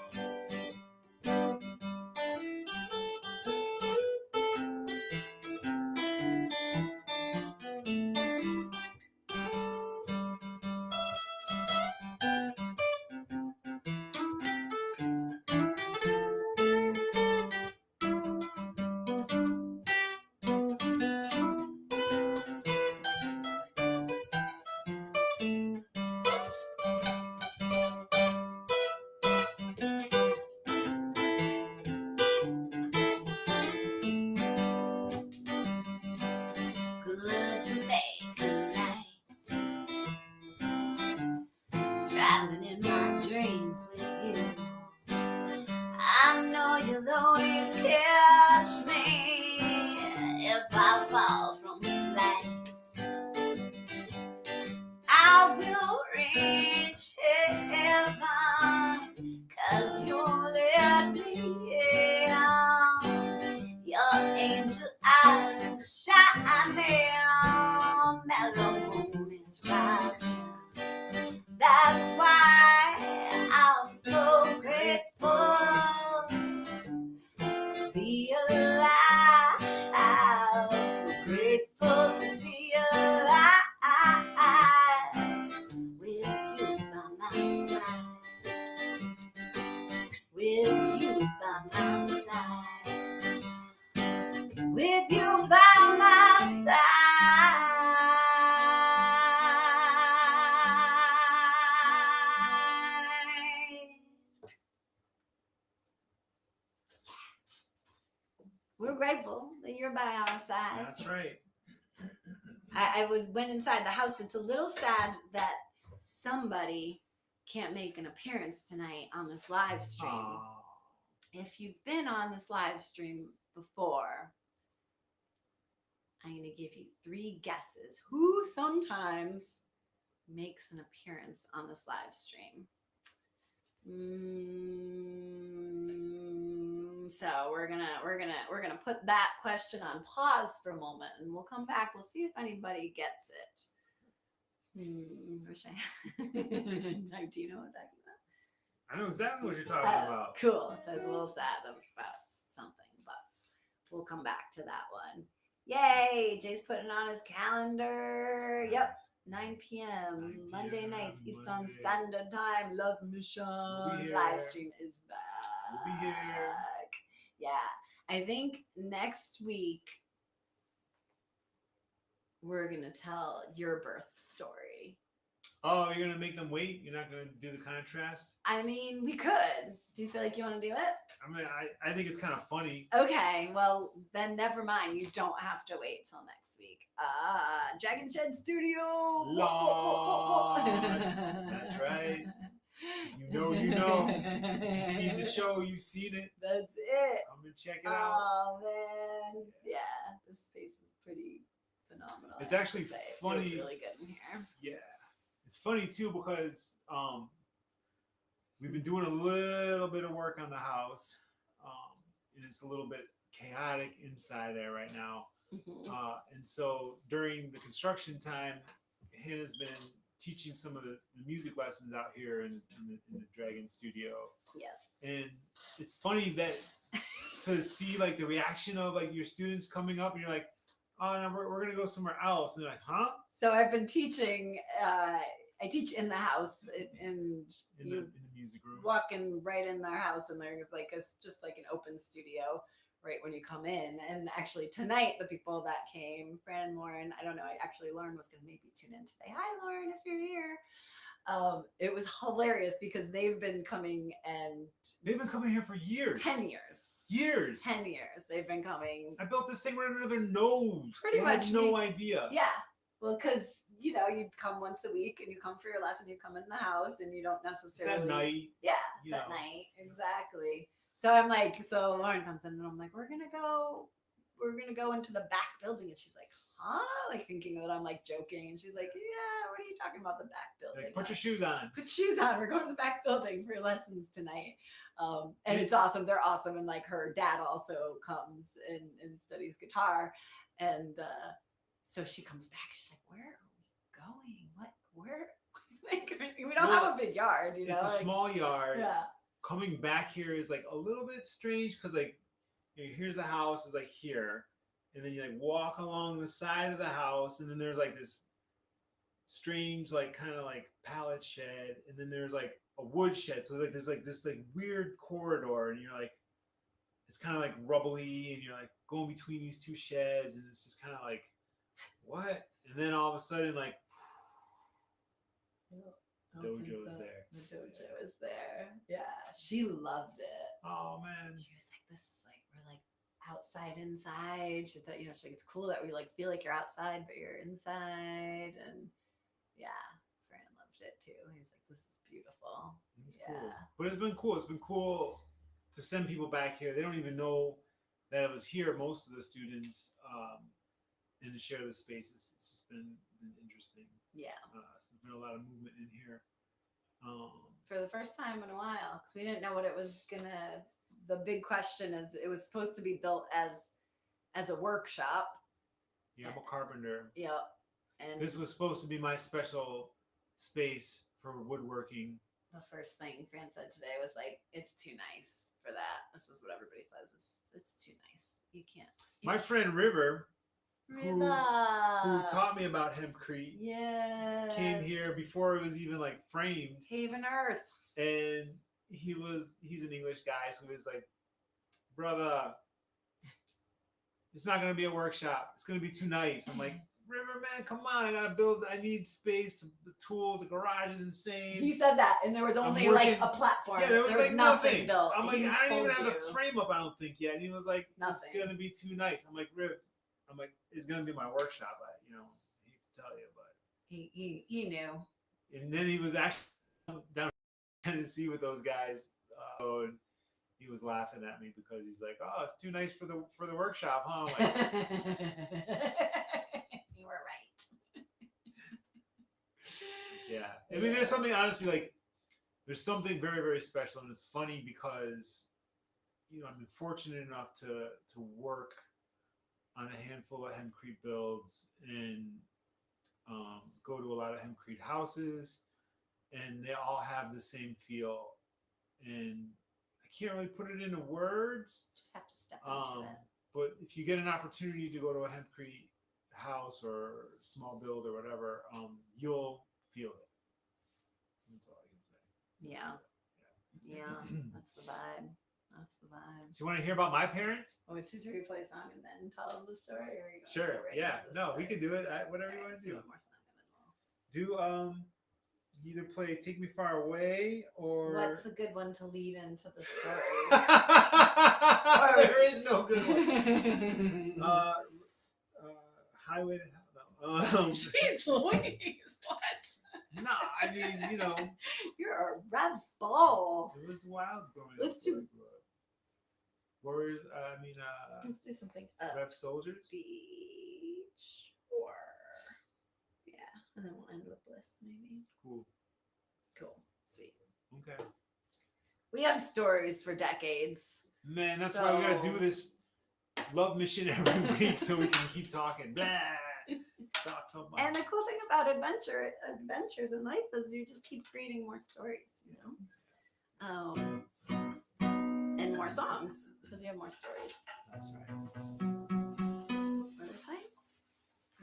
Good Jamaican nights, traveling in my dreams with you. I know you'll always catch me if I fall from flights. I will reach heaven, 'cause you'll let me in. Your angel eyes are shining, mellow moon is rising. That's why I'm so grateful to be alive. So grateful to be alive with you by my side. With you by my side. With you by my side. We're grateful that you're by our side. That's right. I went inside the house. It's a little sad that somebody can't make an appearance tonight on this live stream. Aww. If you've been on this live stream before, I'm going to give you 3 guesses who sometimes makes an appearance on this live stream. So we're gonna put that question on pause for a moment, and we'll come back. We'll see if anybody gets it. Do you know what I'm talking about? I know exactly what you're talking about. Cool. So I was a little sad about something, but we'll come back to that one. Yay! Jay's putting on his calendar. Yep, 9 p.m. Monday nights, Eastern Standard Time. Love Mission. Live stream is back. We'll be here. Yeah, I think next week we're gonna tell your birth story. Oh, you're gonna make them wait? You're not gonna do the contrast? I mean, we could. Do you feel like you want to do it? I mean, I think it's kind of funny. Okay, well then never mind. You don't have to wait till next week. Dragon Shed Studio. Lord. That's right. You know, you know. If you've seen the show, you've seen it. That's it. Come and check it out. Oh man, yeah, this space is pretty phenomenal. It's I have actually to say. It funny. feels really good in here. Yeah, it's funny too because we've been doing a little bit of work on the house, and it's a little bit chaotic inside there right now. Mhm. And so during the construction time, Hannah's been teaching some of the music lessons out here in the Dragon Studio. Yes. And it's funny that to see like the reaction of like your students coming up and you're like, oh no, we're gonna go somewhere else. And they're like, huh? So I've been teaching. I teach in the house, and In you the music room. walking right in their house, and there's like just like an open studio right when you come in. And actually tonight, the people that came, Fran and Lauren, I don't know, Lauren was going to maybe tune in today. Hi, Lauren, if you're here. It was hilarious because they've been coming here for years. 10 years. Years. 10 years. They've been coming. I built this thing right under their nose. Pretty they much. had no idea. Yeah. Well, because, you know, you'd come once a week and you come for your lesson, you come in the house and you don't necessarily. It's at night. Yeah, it's at night. Exactly. So I'm like, so Lauren comes in and I'm like, we're going to go into the back building. And she's like, huh? Like thinking that I'm like joking. And she's like, yeah, what are you talking about, the back building? Like, put your shoes on. Put shoes on. We're going to the back building for lessons tonight. And it's awesome. They're awesome. And like her dad also comes and studies guitar. And so she comes back. She's like, where are we going? Where? Like, we don't have a big yard, you know? It's a small yard. Yeah. Coming back here is like a little bit strange because like, you know, here's the house is like here. And then you like walk along the side of the house, and then there's like this strange, like kind of like pallet shed, and then there's like a wood shed. So like there's like this like weird corridor, and you're like, it's kind of like rubbly, and you're like going between these two sheds, and it's just kind of like, what? And then all of a sudden, like, dojo is there. The dojo is there. Yeah, she loved it. Oh man, she was like, "This is like we're like outside inside." She thought, you know, she's like, "It's cool that we like feel like you're outside, but you're inside." And yeah, Fran loved it too. He was like, "This is beautiful." It's cool. But it's been cool. It's been cool to send people back here. They don't even know that it was here. Most of the students, and to share the spaces. It's just been interesting. Yeah. So there's been a lot of movement in here. For the first time in a while, because we didn't know what it was gonna. The big question is, it was supposed to be built as a workshop. Yeah, I'm a carpenter. Yep. And this was supposed to be my special space for woodworking. The first thing Fran said today was like, "It's too nice for that." This is what everybody says. It's too nice. You can't. My friend River, who taught me about hempcrete, came here before it was even like framed. Haven Earth. And he's an English guy, so he was like, brother, it's not gonna be a workshop. It's gonna be too nice. I'm like, River, man, come on, I need space, the tools, the garage is insane. He said that, and there was only like a platform. Yeah, there was like nothing built. I'm like, I don't even have the frame up, I don't think yet. And he was like, nothing. It's gonna be too nice. I'm like, Riv, it's gonna be my workshop. I hate to tell you, but he knew. And then he was actually down in Tennessee with those guys. And he was laughing at me because he's like, "Oh, it's too nice for the workshop, huh?" I'm like, you were right. Yeah, I mean, there's something honestly like there's something very, very special, and it's funny because I've been fortunate enough to work on a handful of hempcrete builds and go to a lot of hempcrete houses, and they all have the same feel, and I can't really put it into words. Just have to step into it. But if you get an opportunity to go to a hempcrete house or small build or whatever, you'll feel it. That's all I can say. Yeah. That's the vibe. That's the vibe. So you want to hear about my parents? Oh, should we play a song and then tell them the story? Or Sure. Yeah. No, we can do it. Whatever you want to do. One more song and then we'll... either play Take Me Far Away or... What's a good one to lead into the story? There is no good one. Highway to Hell. No. Jeez Louise, what? No, I mean, you know. You're a rebel. It was wild growing up. Let's do... Warriors, let's do something Rev Soldiers. Beach or... Yeah, and then we'll end with Bliss, maybe. Cool. Sweet. Okay. We have stories for decades. Man, that's why we gotta do this love mission every week so we can keep talking. Blah. Talk so much. And the cool thing about adventures in life is you just keep creating more stories, you know? And more songs, because you have more stories. That's right. What did I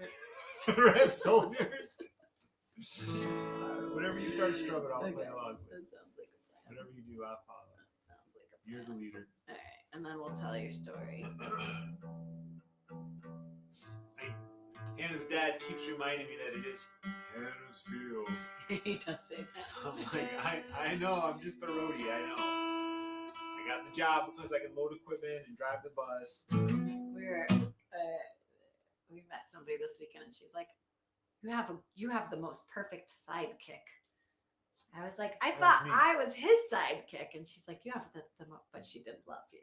say? So Rev Soldiers. Whenever you start struggling, I'll play along. That sounds like a plan. Whatever you do, I'll follow. That sounds like a plan. You're the leader. All right, and then we'll tell your story. Hannah's dad keeps reminding me that it is Hannah's field. He does say that. I'm like, I know, I'm just the roadie, I know. I got the job because I can load equipment and drive the bus. We met somebody this weekend, and she's like, "You have the most perfect sidekick." I was like, "I thought I was his sidekick," and she's like, "You have the but she did love you."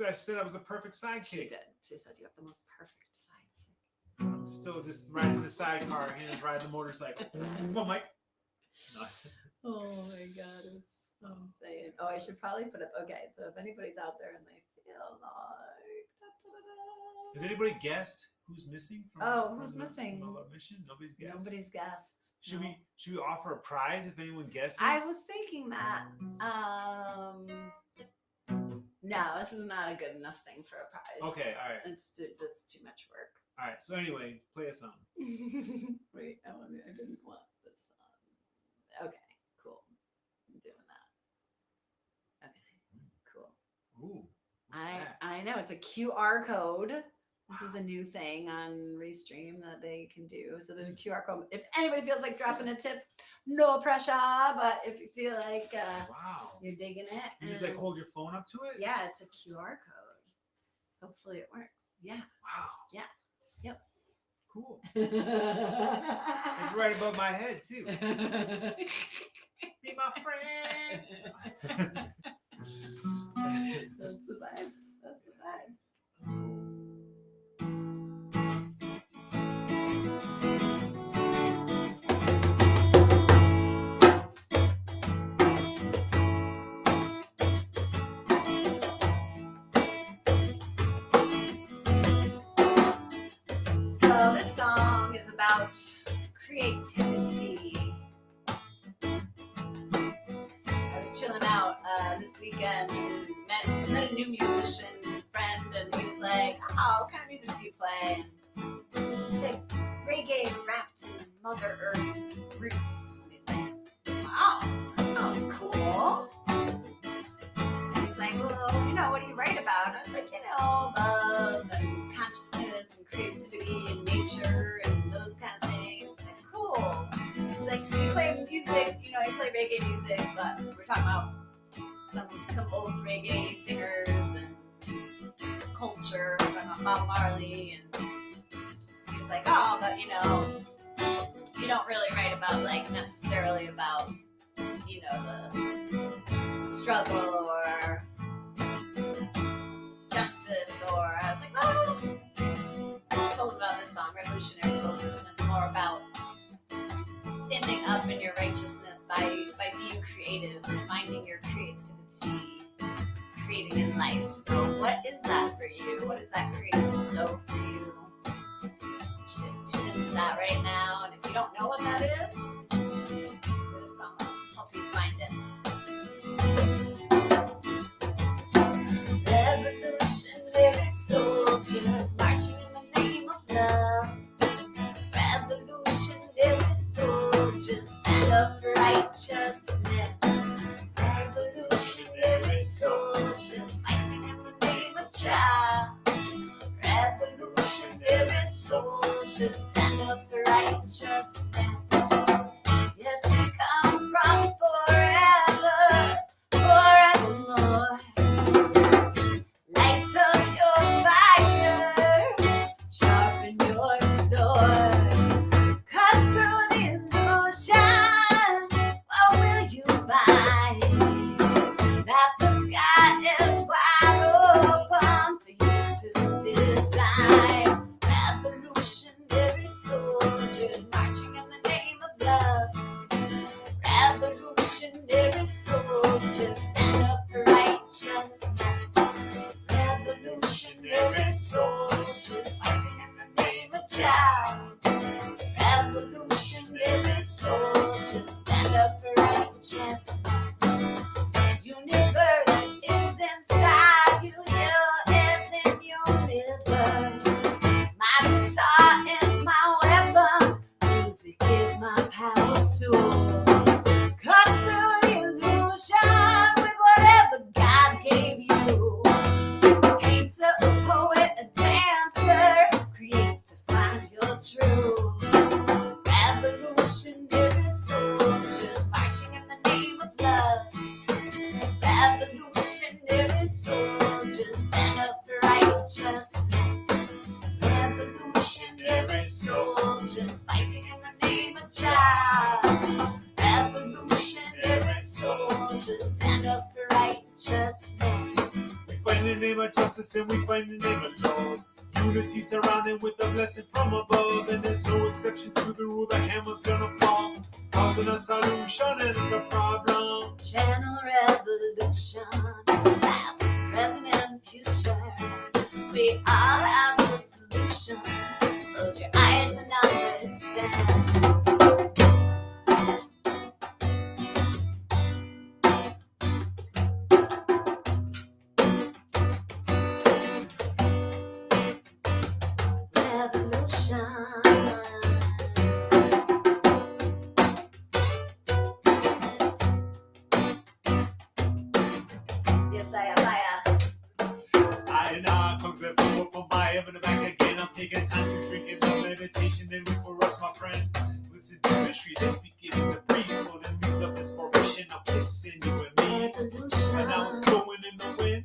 I said I was the perfect sidekick. She did. She said you have the most perfect sidekick. I'm still just riding the sidecar, Hannah's riding the motorcycle. I'm like, no. Oh my God, I'm saying. Oh, I should probably put up. Okay, so if anybody's out there and they feel like, has anybody guessed who's missing? Who's missing? From the love mission? Nobody's guessed. Nobody's guessed. Should we offer a prize if anyone guesses? I was thinking that. No, this is not a good enough thing for a prize. Okay, all right. That's too much work. All right. So anyway, play a song. Wait, I didn't want this song. Okay, cool. I'm doing that. Okay, cool. Ooh. I know it's a QR code. This is a new thing on Restream that they can do. So there's a QR code. If anybody feels like dropping a tip, no pressure. But if you feel like you're digging it, you just like hold your phone up to it. Yeah, it's a QR code. Hopefully it works. Yeah. Wow. Yeah. Yep. Cool. It's right above my head too. Be my friend. That's the vibe. That's the vibe. So this song is about creativity. I was chilling out this weekend and met a new musician friend, and he was like, "Oh, what kind of music do you play?" And he said, "Reggae wrapped in Mother Earth roots." And he's like, "Wow, that sounds cool." And he's like, "Well, what do you write about?" And I was like, love and consciousness and creativity and nature and those kind of things. He's like, cool. He's like, so you play music, you play reggae music, but we're talking about some old reggae singers and culture. We're talking about Bob Marley, and he's like, oh, but you don't really write about necessarily about the struggle or justice, or I was like, oh, I told him about this song, Revolutionary Soldiers, and it's more about standing up in your righteousness by being creative and finding your creativity, creating in life. So what is that for you? What is that creative flow for you? You should tune into that right now, and if you don't know what that is, this song will help you find it. Revolutionary soldiers marching in the name of love. Revolutionary soldiers stand up for righteousness. Revolutionary soldiers fighting in the name of Jah. Revolutionary soldiers stand up for righteousness. Yes, we soldiers stand up for righteousness. Revolutionary soldiers fighting in the name of Jah. Revolutionary soldiers stand up for righteousness. We fight in the name of justice and we fight in the name of love. Unity surrounded with a blessing from above, and there's no exception to the rule. The hammer's gonna fall, causing a solution and the problem. Channel revolution, past, present, and future. We all have the solution. Close your eyes and understand. Taking time to drink in the meditation, then wait for us, my friend. Listen to mystery, they speak it in the breeze, flow the leaves of inspiration. I'm kissing you and me. Evolution. And now it's blowing in the wind.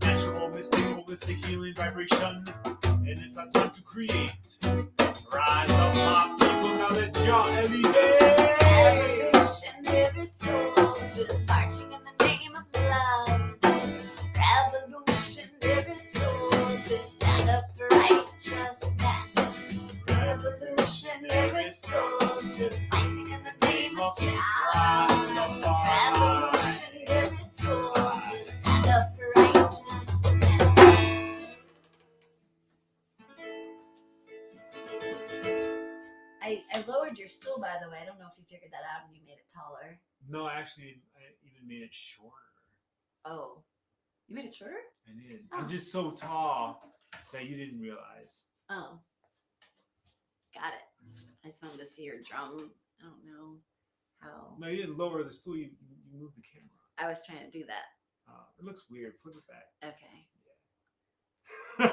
Natural, mystic, holistic healing vibration. And it's our time to create. Rise up, my people, now let y'all elevate. Revolutionary soldiers marching in the name of love. Revolutionary soldiers stand up for righteousness. Revolutionary soldiers fighting in the name of Jah. Revolutionary soldiers stand up for righteousness. I lowered your stool, by the way. I don't know if you figured that out and you made it taller. No, actually, I even made it shorter. Oh. You made it shorter? I did. Oh. I'm just so tall that you didn't realize. Oh. Got it. I just wanted to see your drum. I don't know how. No, you didn't lower the stool. You moved the camera. I was trying to do that. It looks weird. Flip it back. Okay. We'll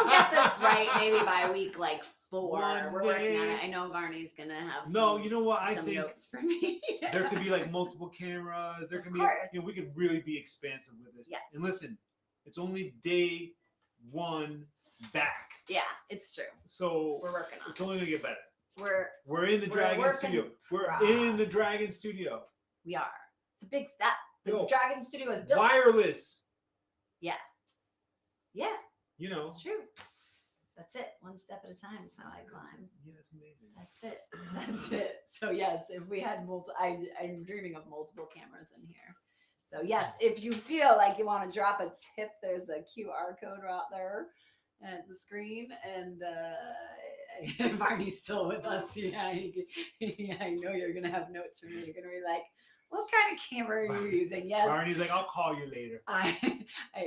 get this right maybe by week like 4. We're working on it. I know Varney's gonna have some, you know what? I some think notes for me. there could be like multiple cameras. There Of could be, course. we could really be expansive with this. Yes. And listen, it's only day 1 back. Yeah, it's true. So We're working on it's it. only gonna get better. We're in the we're Dragon working Studio. We're across. in the Dragon Studio. We are. It's a big step. The Yo, Dragon Studio is built. Wireless. Yeah. Yeah. You know. It's true. That's it. One step at a time is how I climb. Yeah, it's amazing. That's it. That's it. So yes, if we had I'm dreaming of multiple cameras in here. So yes, if you feel like you want to drop a tip, there's a QR code out there at the screen, and Barney's still with us. Yeah, I know you're gonna have notes for me. You're gonna be like, "What kind of camera are you using?" Yes, Barney's like, "I'll call you later." I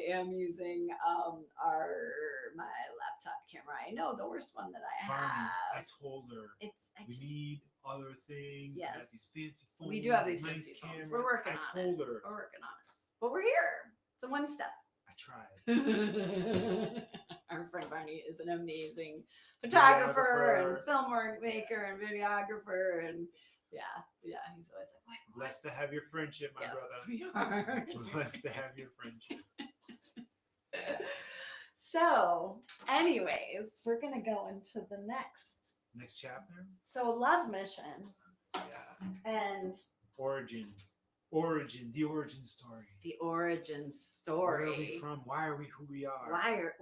am using my laptop camera. I know the worst one that I Barney, have. I told her we need other things. Yes. We have these fancy phones. We do have these nice fancy phones. cameras. We're working on I it. told her. We're working on it. But we're here. It's a one step. I tried. Our friend Barney is an amazing photographer and film maker and videographer, and yeah, he's always like, "Wait, what?" Blessed to have your friendship, my Yes, brother. we are. Blessed to have your friendship. So, anyways, we're gonna go into the Next chapter. So, love mission Yeah. and Origins. Origin. The origin story. the origin story. Where are we from? Why are we who we are?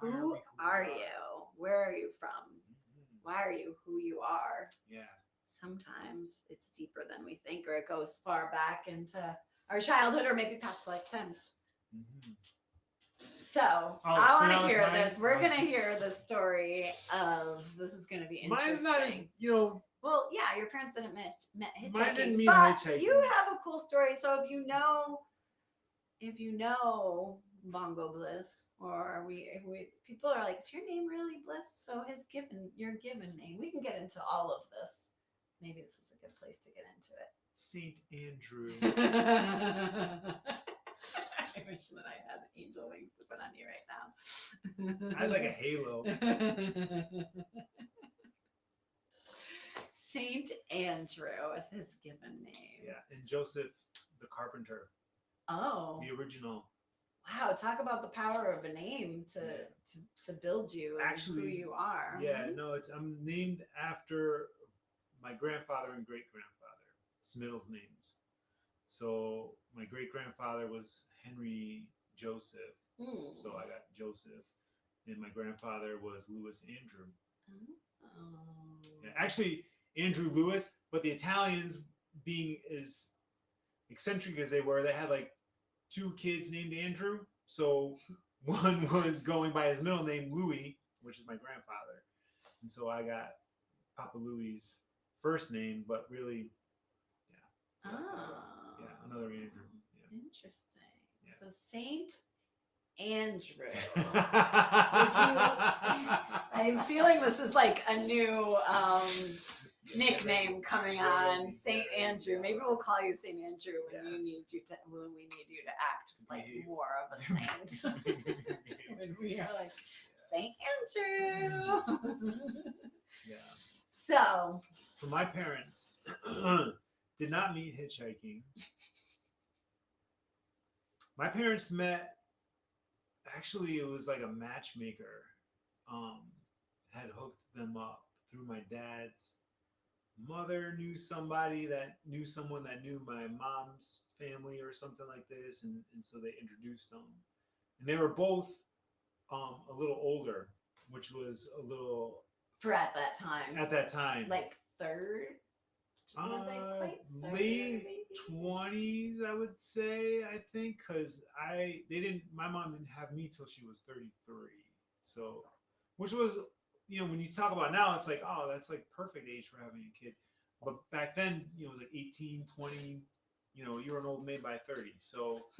Who Who are you? Where are you from? Mhm. Why are you who you are? Yeah. Sometimes it's deeper than we think, or it goes far back into our childhood or maybe past lifetimes. Mm-hmm. So I so want now to it's hear mine? this. We're going to hear the story of, this is going to be interesting. Mine's not as, Well, yeah, your parents didn't meet hitchhiking. Mine didn't mean but hitchhiking. you have a cool story. So if you know Bongo Bliss, or we people are like, is your name really Bliss? So your given name. We can get into all of this. Maybe this is a good place to get into it. Saint Andrew. I wish that I had angel wings to put on you right now. I had like a halo. Saint Andrew is his given name. Yeah, and Joseph the carpenter. Oh. The original Wow, talk about the power of a name to build you and Actually, who you are. Yeah, no, I'm named after my grandfather and great grandfather, Smithle's names. So my great grandfather was Henry Joseph, so I got Joseph, and my grandfather was Louis Andrew. Yeah, actually Andrew Louis, but the Italians, being as eccentric as they were, they had like two kids named Andrew. So one was going by his middle name Louis, which is my grandfather, and so I got Papa Louis's first name, but really, yeah. So yeah, another Andrew. Yeah. Interesting. Yeah. So Saint Andrew. I'm feeling this is like a new nickname coming on, Saint Andrew. Maybe we'll call you Saint Andrew when we need you to act like more of a saint. When we are like Saint Andrew. Yeah. So my parents did not meet hitchhiking. My parents met. Actually, it was like a matchmaker had hooked them up through my dad's mother knew somebody that knew someone that knew my mom's family or something like this, and so they introduced them. And they were both a little older, which was a little for at that time. At that time, like third. Late 20s, I would say. I think because my mom didn't have me till she was 33. So, which was, when you talk about now, it's like, oh, that's like perfect age for having a kid. But back then, it was like 18, 20. You were an old maid by 30. So,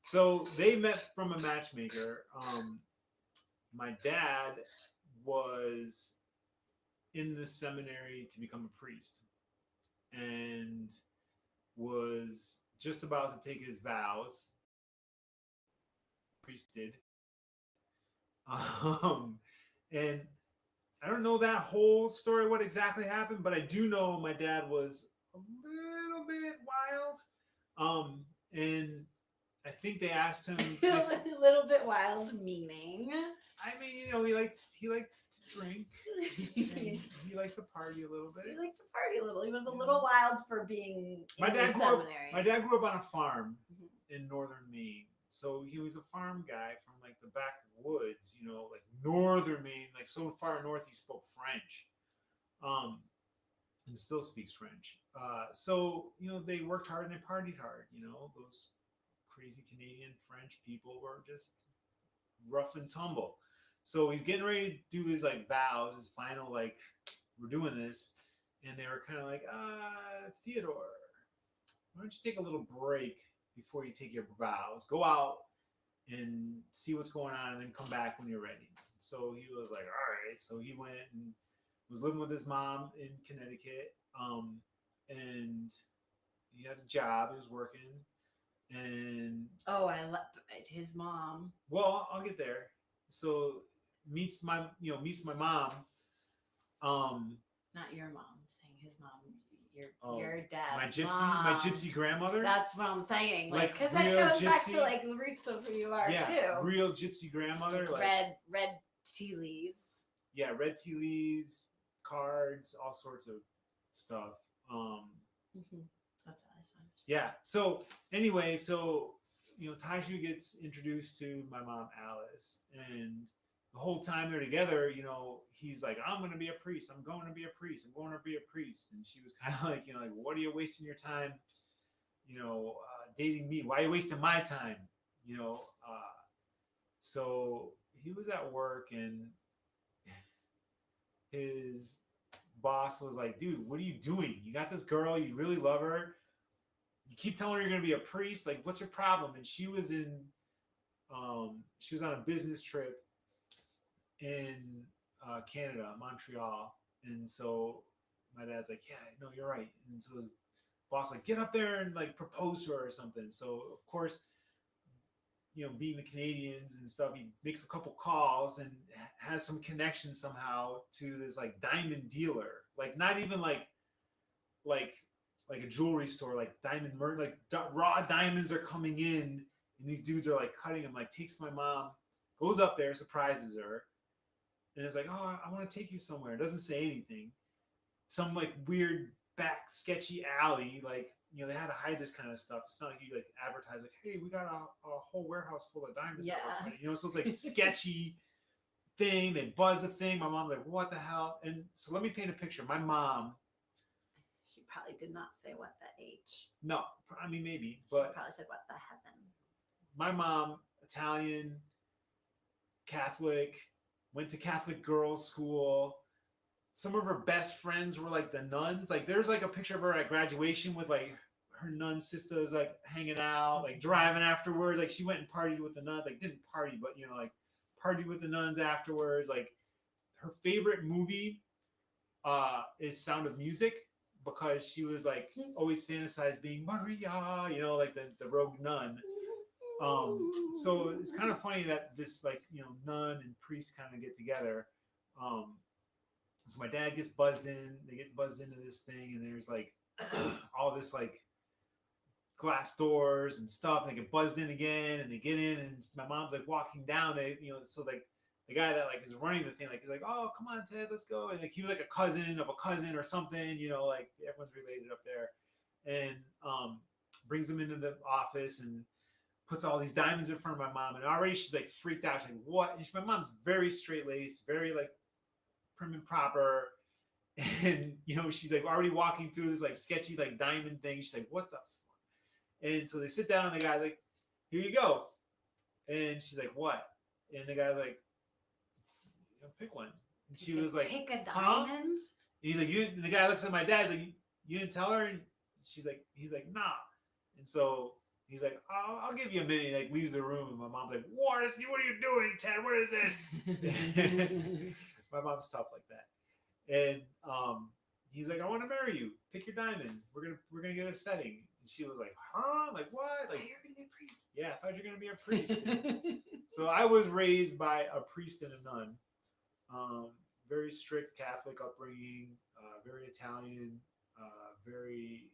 so they met from a matchmaker. My dad was in the seminary to become a priest and was just about to take his vows. Priest did. And I don't know that whole story, what exactly happened, but I do know my dad was a little bit wild. And I think they asked him a little bit wild, meaning. I mean, he liked to drink. He liked to party a little bit. He liked to party a little. He was a little wild for being in the seminary. My dad grew up on a farm in northern Maine. So he was a farm guy from like the backwoods, like northern Maine, like so far north he spoke French. And still speaks French. So, they worked hard and they partied hard, those crazy Canadian French people were just rough and tumble. So he's getting ready to do his like vows, his final like, we're doing this, and they were kind of like, Theodore, why don't you take a little break before you take your vows? Go out and see what's going on, and then come back when you're ready. So he was like, all right. So he went and was living with his mom in Connecticut, and he had a job. He was working. And I love his mom. Well, I'll get there. So meets my mom. Not your mom. I'm saying his mom. Your dad's my gypsy grandmother. That's what I'm saying. Like, because that goes back to like the roots of who you are too. Real gypsy grandmother. Like red tea leaves. Yeah, red tea leaves, cards, all sorts of stuff. That's awesome. Yeah. So anyway, Taishu gets introduced to my mom Alice, and the whole time they're together, he's like, I'm going to be a priest. I'm going to be a priest. I'm going to be a priest. And she was kind of like, like, what are you wasting your time, dating me? Why are you wasting my time? So he was at work, and his boss was like, dude, what are you doing? You got this girl, you really love her. You keep telling her you're going to be a priest. Like, what's your problem? And she was on a business trip in Canada, Montreal. And so my dad's like, yeah, no, you're right. And so his boss like, get up there and like propose to her or something. So of course, being the Canadians and stuff, he makes a couple calls and has some connection somehow to this like diamond dealer. Like not even like like a jewelry store, like raw diamonds are coming in, and these dudes are like cutting them. Like takes my mom, goes up there, surprises her, and it's like, oh, I want to take you somewhere. It doesn't say anything. Some like weird back sketchy alley, like they had to hide this kind of stuff. It's not like you like advertise like, hey, we got a whole warehouse full of diamonds. Yeah. So it's like sketchy thing. They buzz the thing. My mom's like, what the hell? And so let me paint a picture. My mom. She probably did not say what the H. No, I mean maybe, She but probably said what the heaven. My mom, Italian, Catholic, went to Catholic girls' school. Some of her best friends were like the nuns. Like there's like a picture of her at graduation with like her nun sisters like hanging out, like driving afterwards. Like she went and partied with the nuns. Like didn't party, but like partied with the nuns afterwards. Like her favorite movie is Sound of Music, because she was like always fantasized being Maria, like the rogue nun. So it's kind of funny that this like nun and priest kind of get together. So my dad gets buzzed in. They get buzzed into this thing, and there's like all this like glass doors and stuff. And they get buzzed in again, and they get in, and my mom's like walking down. So like the guy that like is running the thing, like he's like, oh, come on, Ted, let's go. And like he was like a cousin of a cousin or something, like everyone's related up there, and brings him into the office and puts all these diamonds in front of my mom. And already she's like freaked out. She's like, what? And my mom's very straight laced, very like prim and proper, and she's like already walking through this like sketchy like diamond thing. She's like, what the fuck? And so they sit down, and the guy's like, here you go. And she's like, what? And the guy's like, pick one. And she was like, pick a diamond. Huh? He's like, the guy looks at my dad, like, you didn't tell her? And he's like, nah. And so he's like, oh, I'll give you a minute. He like leaves the room, and my mom's like, what are you doing, Ted? What is this? My mom's tough like that. And he's like, I want to marry you. Pick your diamond. We're gonna get a setting. And she was like, huh? Like what? Like you're gonna be a priest. Yeah, I thought you were gonna be a priest. So I was raised by a priest and a nun. Very strict Catholic upbringing, very Italian, very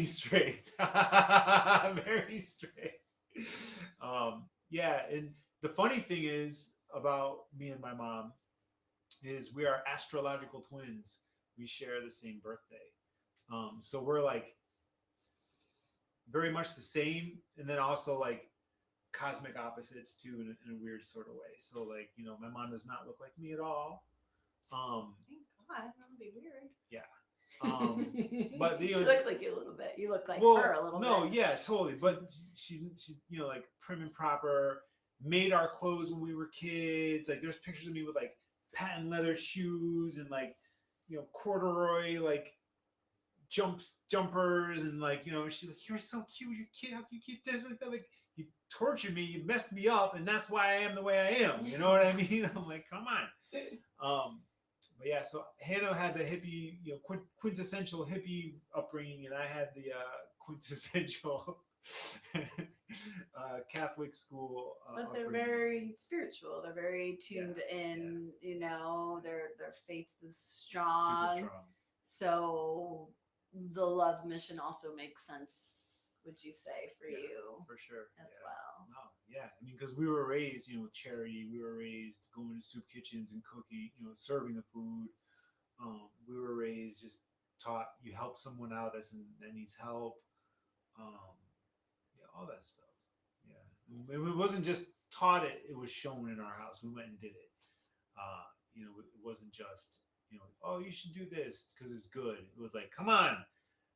straight. Very straight. And the funny thing is about me and my mom is we are astrological twins. We share the same birthday. So we're like very much the same, and then also like cosmic opposites too, in a weird sort of way. So like my mom does not look like me at all. Thank God, that would be weird. Yeah. But she looks like you a little bit. You look like her a little bit. No, yeah, totally. But she's like prim and proper. Made our clothes when we were kids. Like there's pictures of me with like patent leather shoes and like corduroy like jumpers, and like she's like, you're so cute, you kid, how you keep this, like you tortured me, you messed me up, and that's why I am the way I am. You know what I mean? I'm like, come on. But yeah, so Hannah had the hippie, quintessential hippie upbringing, and I had the quintessential Catholic school. But they're very spiritual. They're very tuned in. Yeah. Their faith is strong. Super strong. So the love mission also makes sense, would you say, for you? For sure. As well. No, yeah. I mean, because we were raised, with charity. We were raised going to soup kitchens and cooking, serving the food. We were raised just taught you help someone out that needs help. All that stuff. Yeah. It wasn't just taught it was shown in our house. We went and did it. It wasn't just, oh, you should do this because it's good. It was like, come on,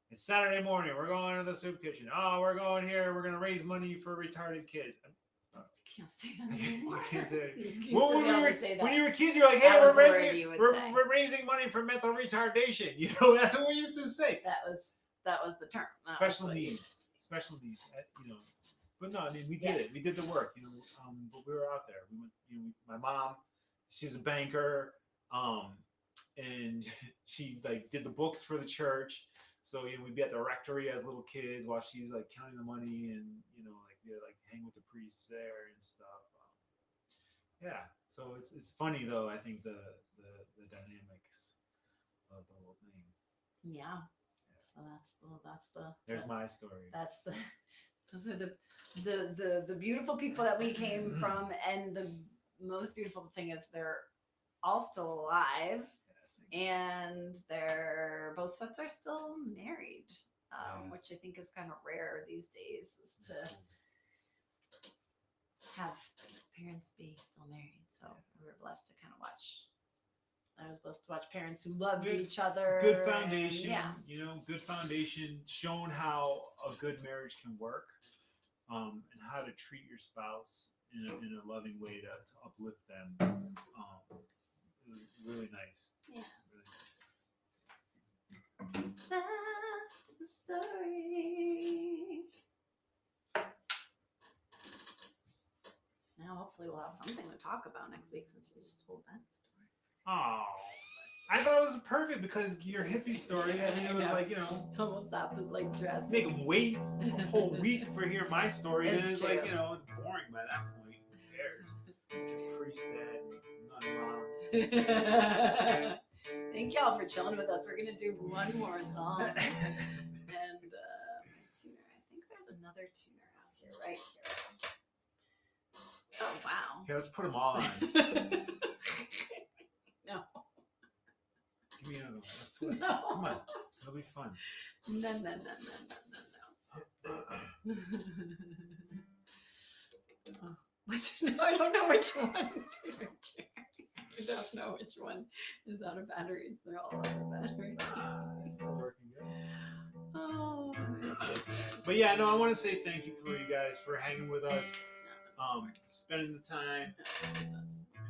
it's Saturday morning. We're going to the soup kitchen. Oh, we're going here. We're going to raise money for retarded kids. You can't say that anymore. You can't say it. Well, when you were kids, you were like, hey, we're raising money for mental retardation. That's what we used to say. That was the term. Special needs. But no, I mean, we did it. We did the work, but we were out there. We went, my mom, she's a banker, and she like did the books for the church. So, we'd be at the rectory as little kids while she's like counting the money, and, like hang with the priests there and stuff. So it's funny though. I think the dynamics of the whole thing. Yeah. So There's my story. That's the those are the beautiful people that we came from, and the most beautiful thing is they're all still alive, and they're both sets are still married, which I think is kind of rare these days, is to have parents be still married. So we were blessed to kind of watch. I was blessed to watch parents who loved each other. Good foundation, and, good foundation, showing how a good marriage can work, and how to treat your spouse in a loving way to uplift them. It was really nice. Yeah. Really nice. That's the story. So now hopefully we'll have something to talk about next week, since you just told that story. Oh, I thought it was perfect because your hippie story. Yeah, I mean, it was like, it's almost that, but like drastic. make them wait a whole week for hear my story. And it's true. like, it's boring by that point. Who cares? Priest dad, nun mom. Thank y'all for chilling with us. We're gonna do one more song, and tuner. I think there's another tuner out here, right here. Oh wow! Okay, let's put them all on. No. Give me another one. No. Come on, it'll be fun. No. Oh, no, I don't know which one. I don't know which one is out of batteries. They're all out of batteries. It's not working good. Oh. But yeah, no, I want to say thank you for you guys for hanging with us, spending the time,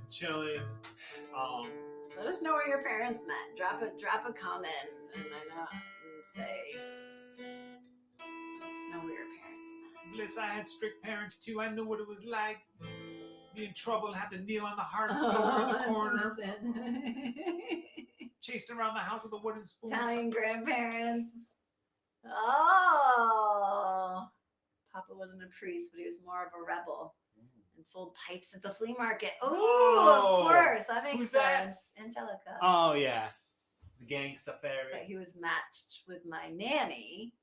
chilling. Let us know where your parents met. Drop a comment, and say, let us know where your parents met. Bliss, I had strict parents too. I knew what it was like. Be in trouble and have to kneel on the hard floor in the corner. Chased around the house with a wooden spoon. Italian grandparents. Oh. Papa wasn't a priest, but he was more of a rebel. And sold pipes at the flea market. Oh, of course. That makes sense. That? Angelica. Oh, yeah. The gangsta fairy. But he was matched with my nanny,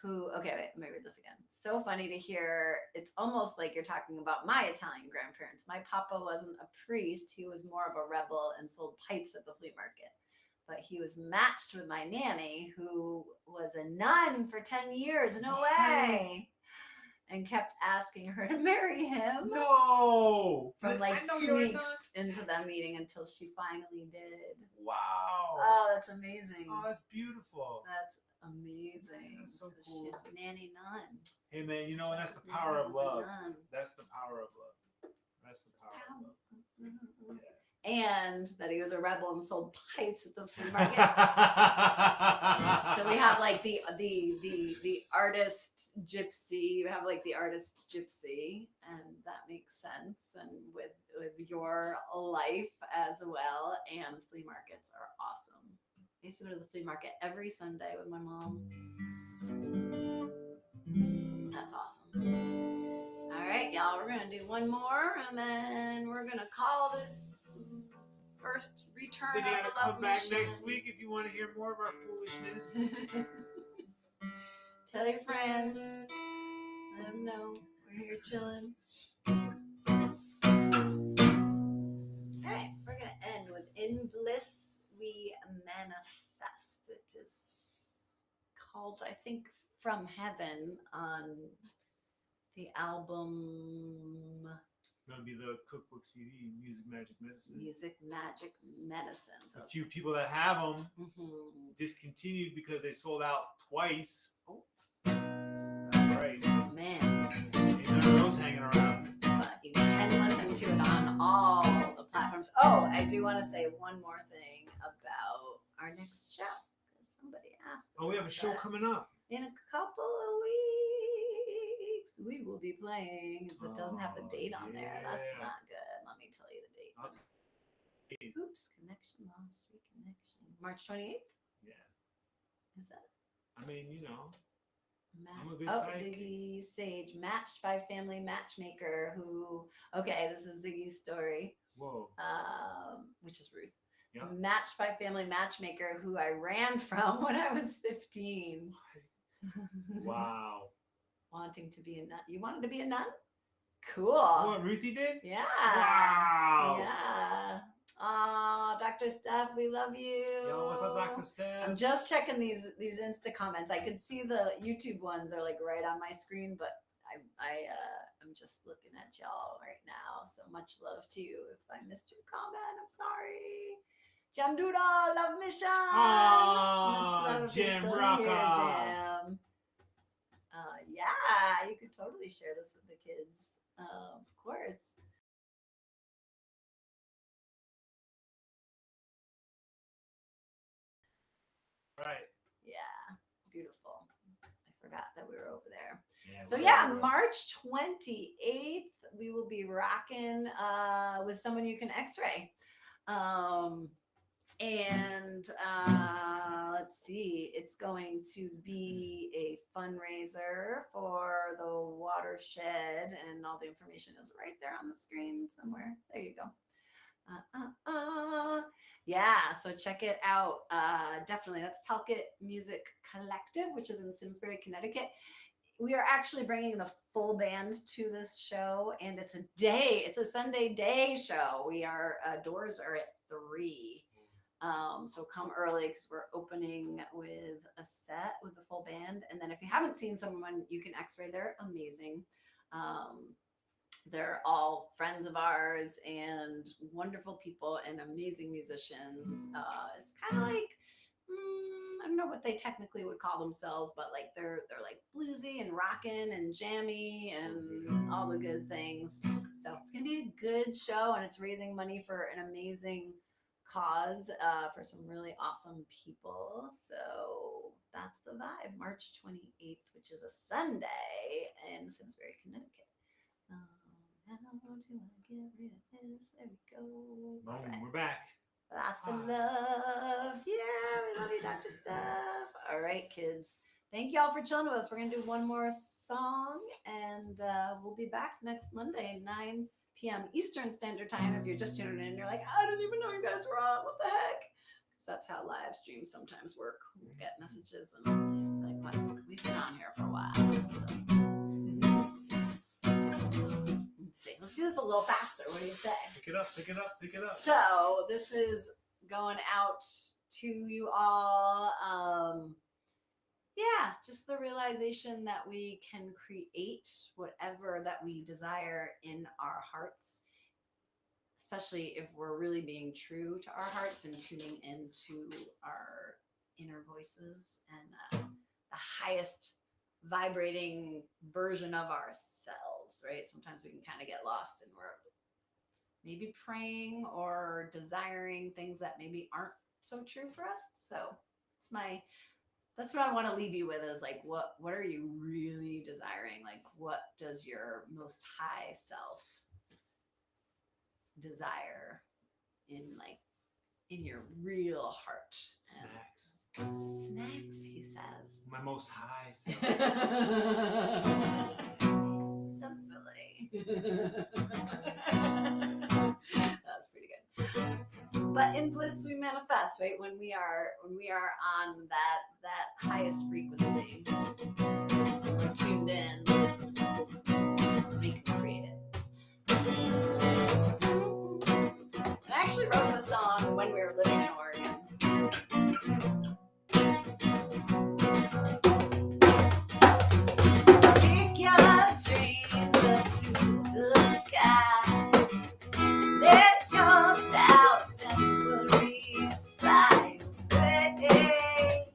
who, okay, wait, let me read this again. So funny to hear. It's almost like you're talking about my Italian grandparents. My papa wasn't a priest. He was more of a rebel and sold pipes at the flea market. But he was matched with my nanny, who was a nun for 10 years. No way. And kept asking her to marry him. No! From like 2 weeks into them meeting until she finally did. Wow. Oh, that's amazing. Oh, that's beautiful. That's amazing. That's so cool. Nanny nun. Hey, man, that's the power of love. That's the power of love. That's the power of love. Yeah. And that he was a rebel and sold pipes at the flea market. So we have like the artist gypsy. We have like the artist gypsy, and that makes sense. And with your life as well, and flea markets are awesome. I used to go to the flea market every Sunday with my mom. That's awesome. All right, y'all, we're gonna do one more, and then we're gonna call this first return. Then you gotta of the love come back machine. next week if you want to hear more of our foolishness. Tell your friends. Let them know we're here chilling. All right, we're gonna end with "In Bliss We Manifest." It is called, I think, "From Heaven" on the album. Gonna be the cookbook CD, Music Magic Medicine. Music Magic Medicine. So a few people that have them discontinued because they sold out twice. Oh, that's right. Man, ain't none of those hanging around. But you can listen to it on all the platforms. Oh, I do want to say one more thing about our next show, because somebody asked. Oh, we have a show coming up in a couple of weeks. We will be playing. It doesn't have the date on there. That's not good. Let me tell you the date. Oops, connection lost. Reconnection. March 28th? Yeah. Is that? I mean, I'm a good Ziggy Sage, matched by family matchmaker who, okay, this is Ziggy's story. Whoa. Which is Ruth. Yeah. Matched by Family Matchmaker, who I ran from when I was 15. Wow. Wanting to be a nun. You wanted to be a nun? Cool. What, Ruthie did? Yeah. Wow. Yeah. Oh, Dr. Steph, we love you. Yo, what's up, Dr. Steph? I'm just checking these Insta comments. I could see the YouTube ones are like right on my screen, but I'm just looking at y'all right now. So much love to you. If I missed your comment, I'm sorry. Jam Doodle, love mission. Much love if you're Jam still Rocka. here, Jam. Yeah, you could totally share this with the kids. Of course. Right. Yeah, beautiful. I forgot that we were over there. Yeah, So yeah, March 28th, we will be rocking with someone you can X-ray. Let's see, it's going to be a fundraiser for the watershed, and all the information is right there on the screen somewhere. There you go. Yeah, so check it out. Definitely, that's Talcott Music Collective, which is in Simsbury, Connecticut. We are actually bringing the full band to this show, and it's a Sunday day show. Doors are at 3. So come early because we're opening with a set with the full band. And then if you haven't seen someone you can X-ray, they're amazing. They're all friends of ours and wonderful people and amazing musicians. It's kind of like, I don't know what they technically would call themselves, but like they're like bluesy and rockin' and jammy and all the good things. So it's gonna be a good show, and it's raising money for an amazing cause for some really awesome people. So that's the vibe. March 28th, which is a Sunday in Simsbury, Connecticut. How do I get rid of this? There we go. Boom, Right. we're back. Lots of love. Yeah, we love you, Dr. Steph. All right, kids. Thank y'all for chilling with us. We're going to do one more song, and we'll be back next Monday, 9 p.m. Eastern Standard Time. If you're just tuning in, you're like, I didn't even know you guys were on. What the heck? Because that's how live streams sometimes work. We'll get messages and like, but we've been on here for a while. So. Let's do this a little faster. What do you say? Pick it up, pick it up, pick it up. So this is going out to you all. Yeah, just the realization that we can create whatever that we desire in our hearts, especially if we're really being true to our hearts and tuning into our inner voices and the highest vibrating version of ourselves, right? Sometimes we can kind of get lost and we're maybe praying or desiring things that maybe aren't so true for us. So that's what I want to leave you with, is like, what are you really desiring? Like, what does your most high self desire in your real heart? Snacks. Snacks, he says. My most high self. So silly. That's pretty good. But in bliss we manifest, right? When we are on that highest frequency, we're tuned in. That's when we can create it. I actually wrote the song when we were living in Oregon. Take your dreams up to the sky. Let your doubts and worries fly away.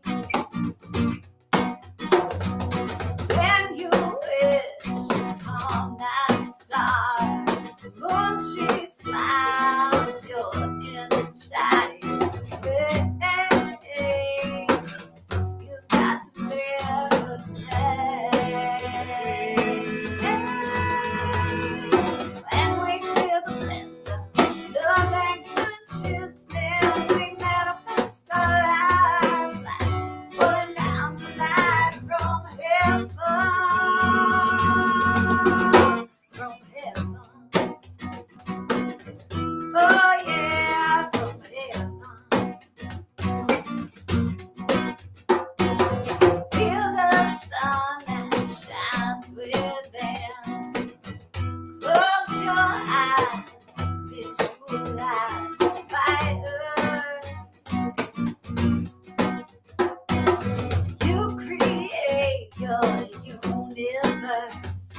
universe.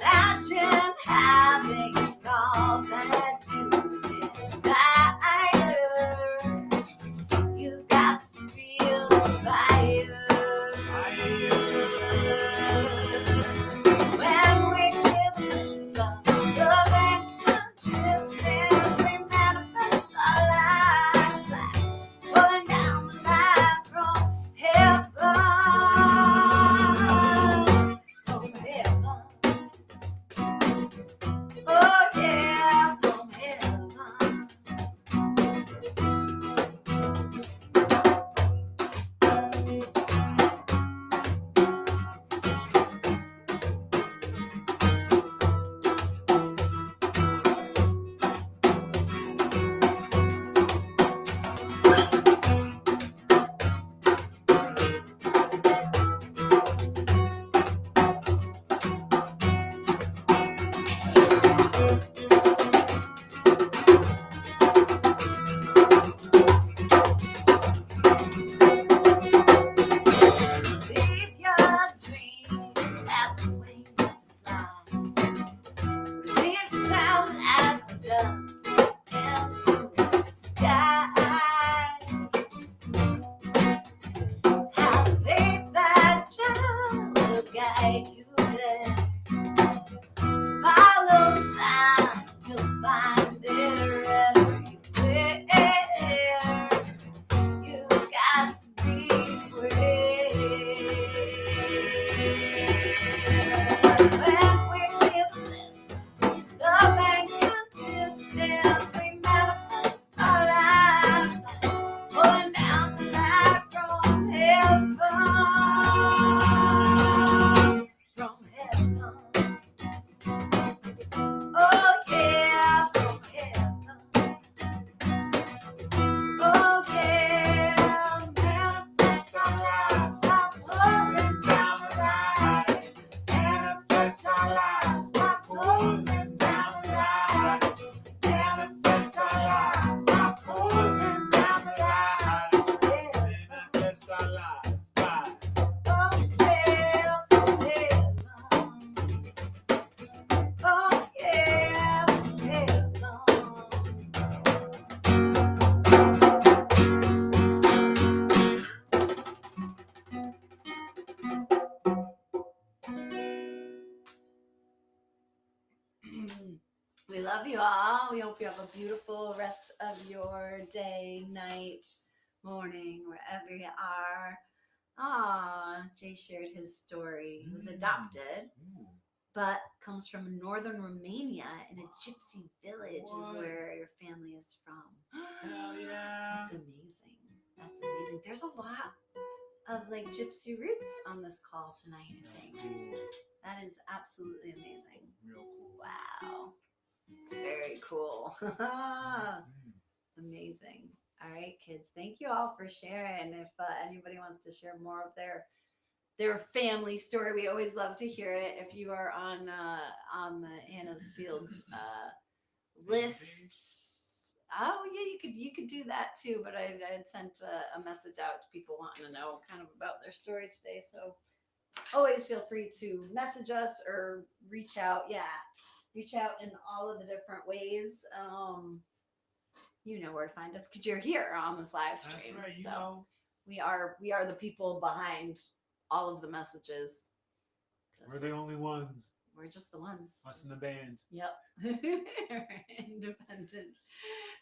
Imagine having all that you desire. You've got to feel the fire. When we feel the bliss of love and consciousness, we manifest our lives like pulling down the light from heaven. From heaven. Oh yeah, from heaven. Leave your dreams, have the wings to fly. Release them as the doves into the sky. Have faith that Jah will guide you there. Follow signs, you'll find it everywhere. You got to be brave. When we feel the bliss, love and consciousness, we manifest our lives like pulling down the light from heaven. From heaven. Oh yeah, from heaven. Oh yeah, manifest our lives, stop pulling down the light. Manifest our lives, stop pulling down the light. Manifest our lives, stop pulling down the light. Manifest our lives. Bye. Oh yeah, from heaven. Oh yeah, from heaven. We love you all. We hope you have a beautiful rest of your day, night, morning, wherever you are. Jay shared his story. He was adopted, Ooh. but comes from northern Romania in a gypsy village is What? where your family is from. Hell yeah. That's amazing. That's amazing. There's a lot of like gypsy roots on this call tonight, I That's think. cool. That is absolutely amazing. Real cool. Wow. Very cool. Mm. Amazing. All right, kids. Thank you all for sharing. If anybody wants to share more of their family story, we always love to hear it. If you are on the HannaH's Fields lists, oh yeah, you could do that too. But I had sent a message out to people wanting to know kind of about their story today. So always feel free to message us or reach out. Yeah, reach out in all of the different ways. You know where to find us because you're here on this live stream. That's right. You so know. we are the people behind all of the messages. We're the only ones. We're just the ones. Us in the band. Yep. Independent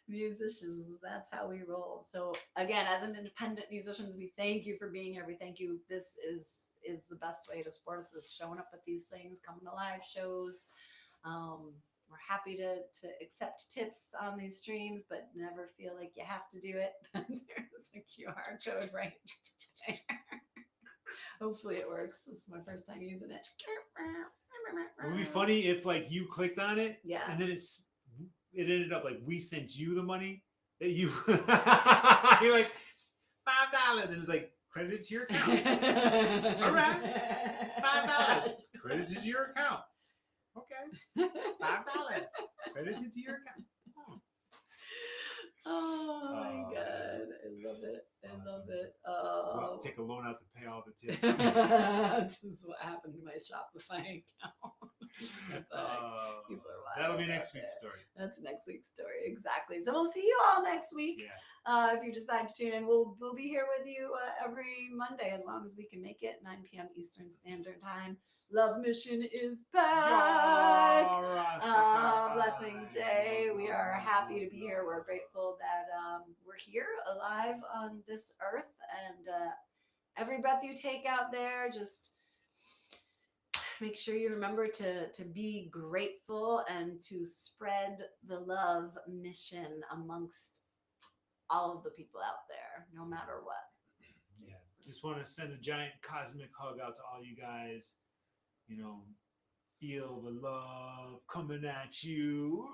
musicians. That's how we roll. So again, as an independent musicians, we thank you for being here. We thank you. This is the best way to support us is showing up at these things, coming to live shows. We're happy to accept tips on these streams, but never feel like you have to do it. There's a QR code right. Hopefully it works. This is my first time using it. It would be funny if like you clicked on it, Yeah. and then it ended up like we sent you the money that you you're like $5, and it's like credited to your account. All right, $5 credited to your account. Okay, $5 credited to your account. Oh my god, I love it. I Awesome. love it. We'll have Oh. to take a loan out to pay all the tips. This is what happened to my Shopify account. People are wild. That'll be out next week's there. story. That's next week's story, exactly. So we'll see you all next week. Yeah. If you decide to tune in, we'll be here with you every Monday as long as we can make it, 9 p.m. Eastern Standard Time. Love Mission is back. Blessing Jay. We are happy to be here. We're grateful that we're here alive on this earth, and every breath you take out there, just make sure you remember to be grateful and to spread the love mission amongst all of the people out there, no matter what. Yeah. Just want to send a giant cosmic hug out to all you guys. You know, feel the love coming at you.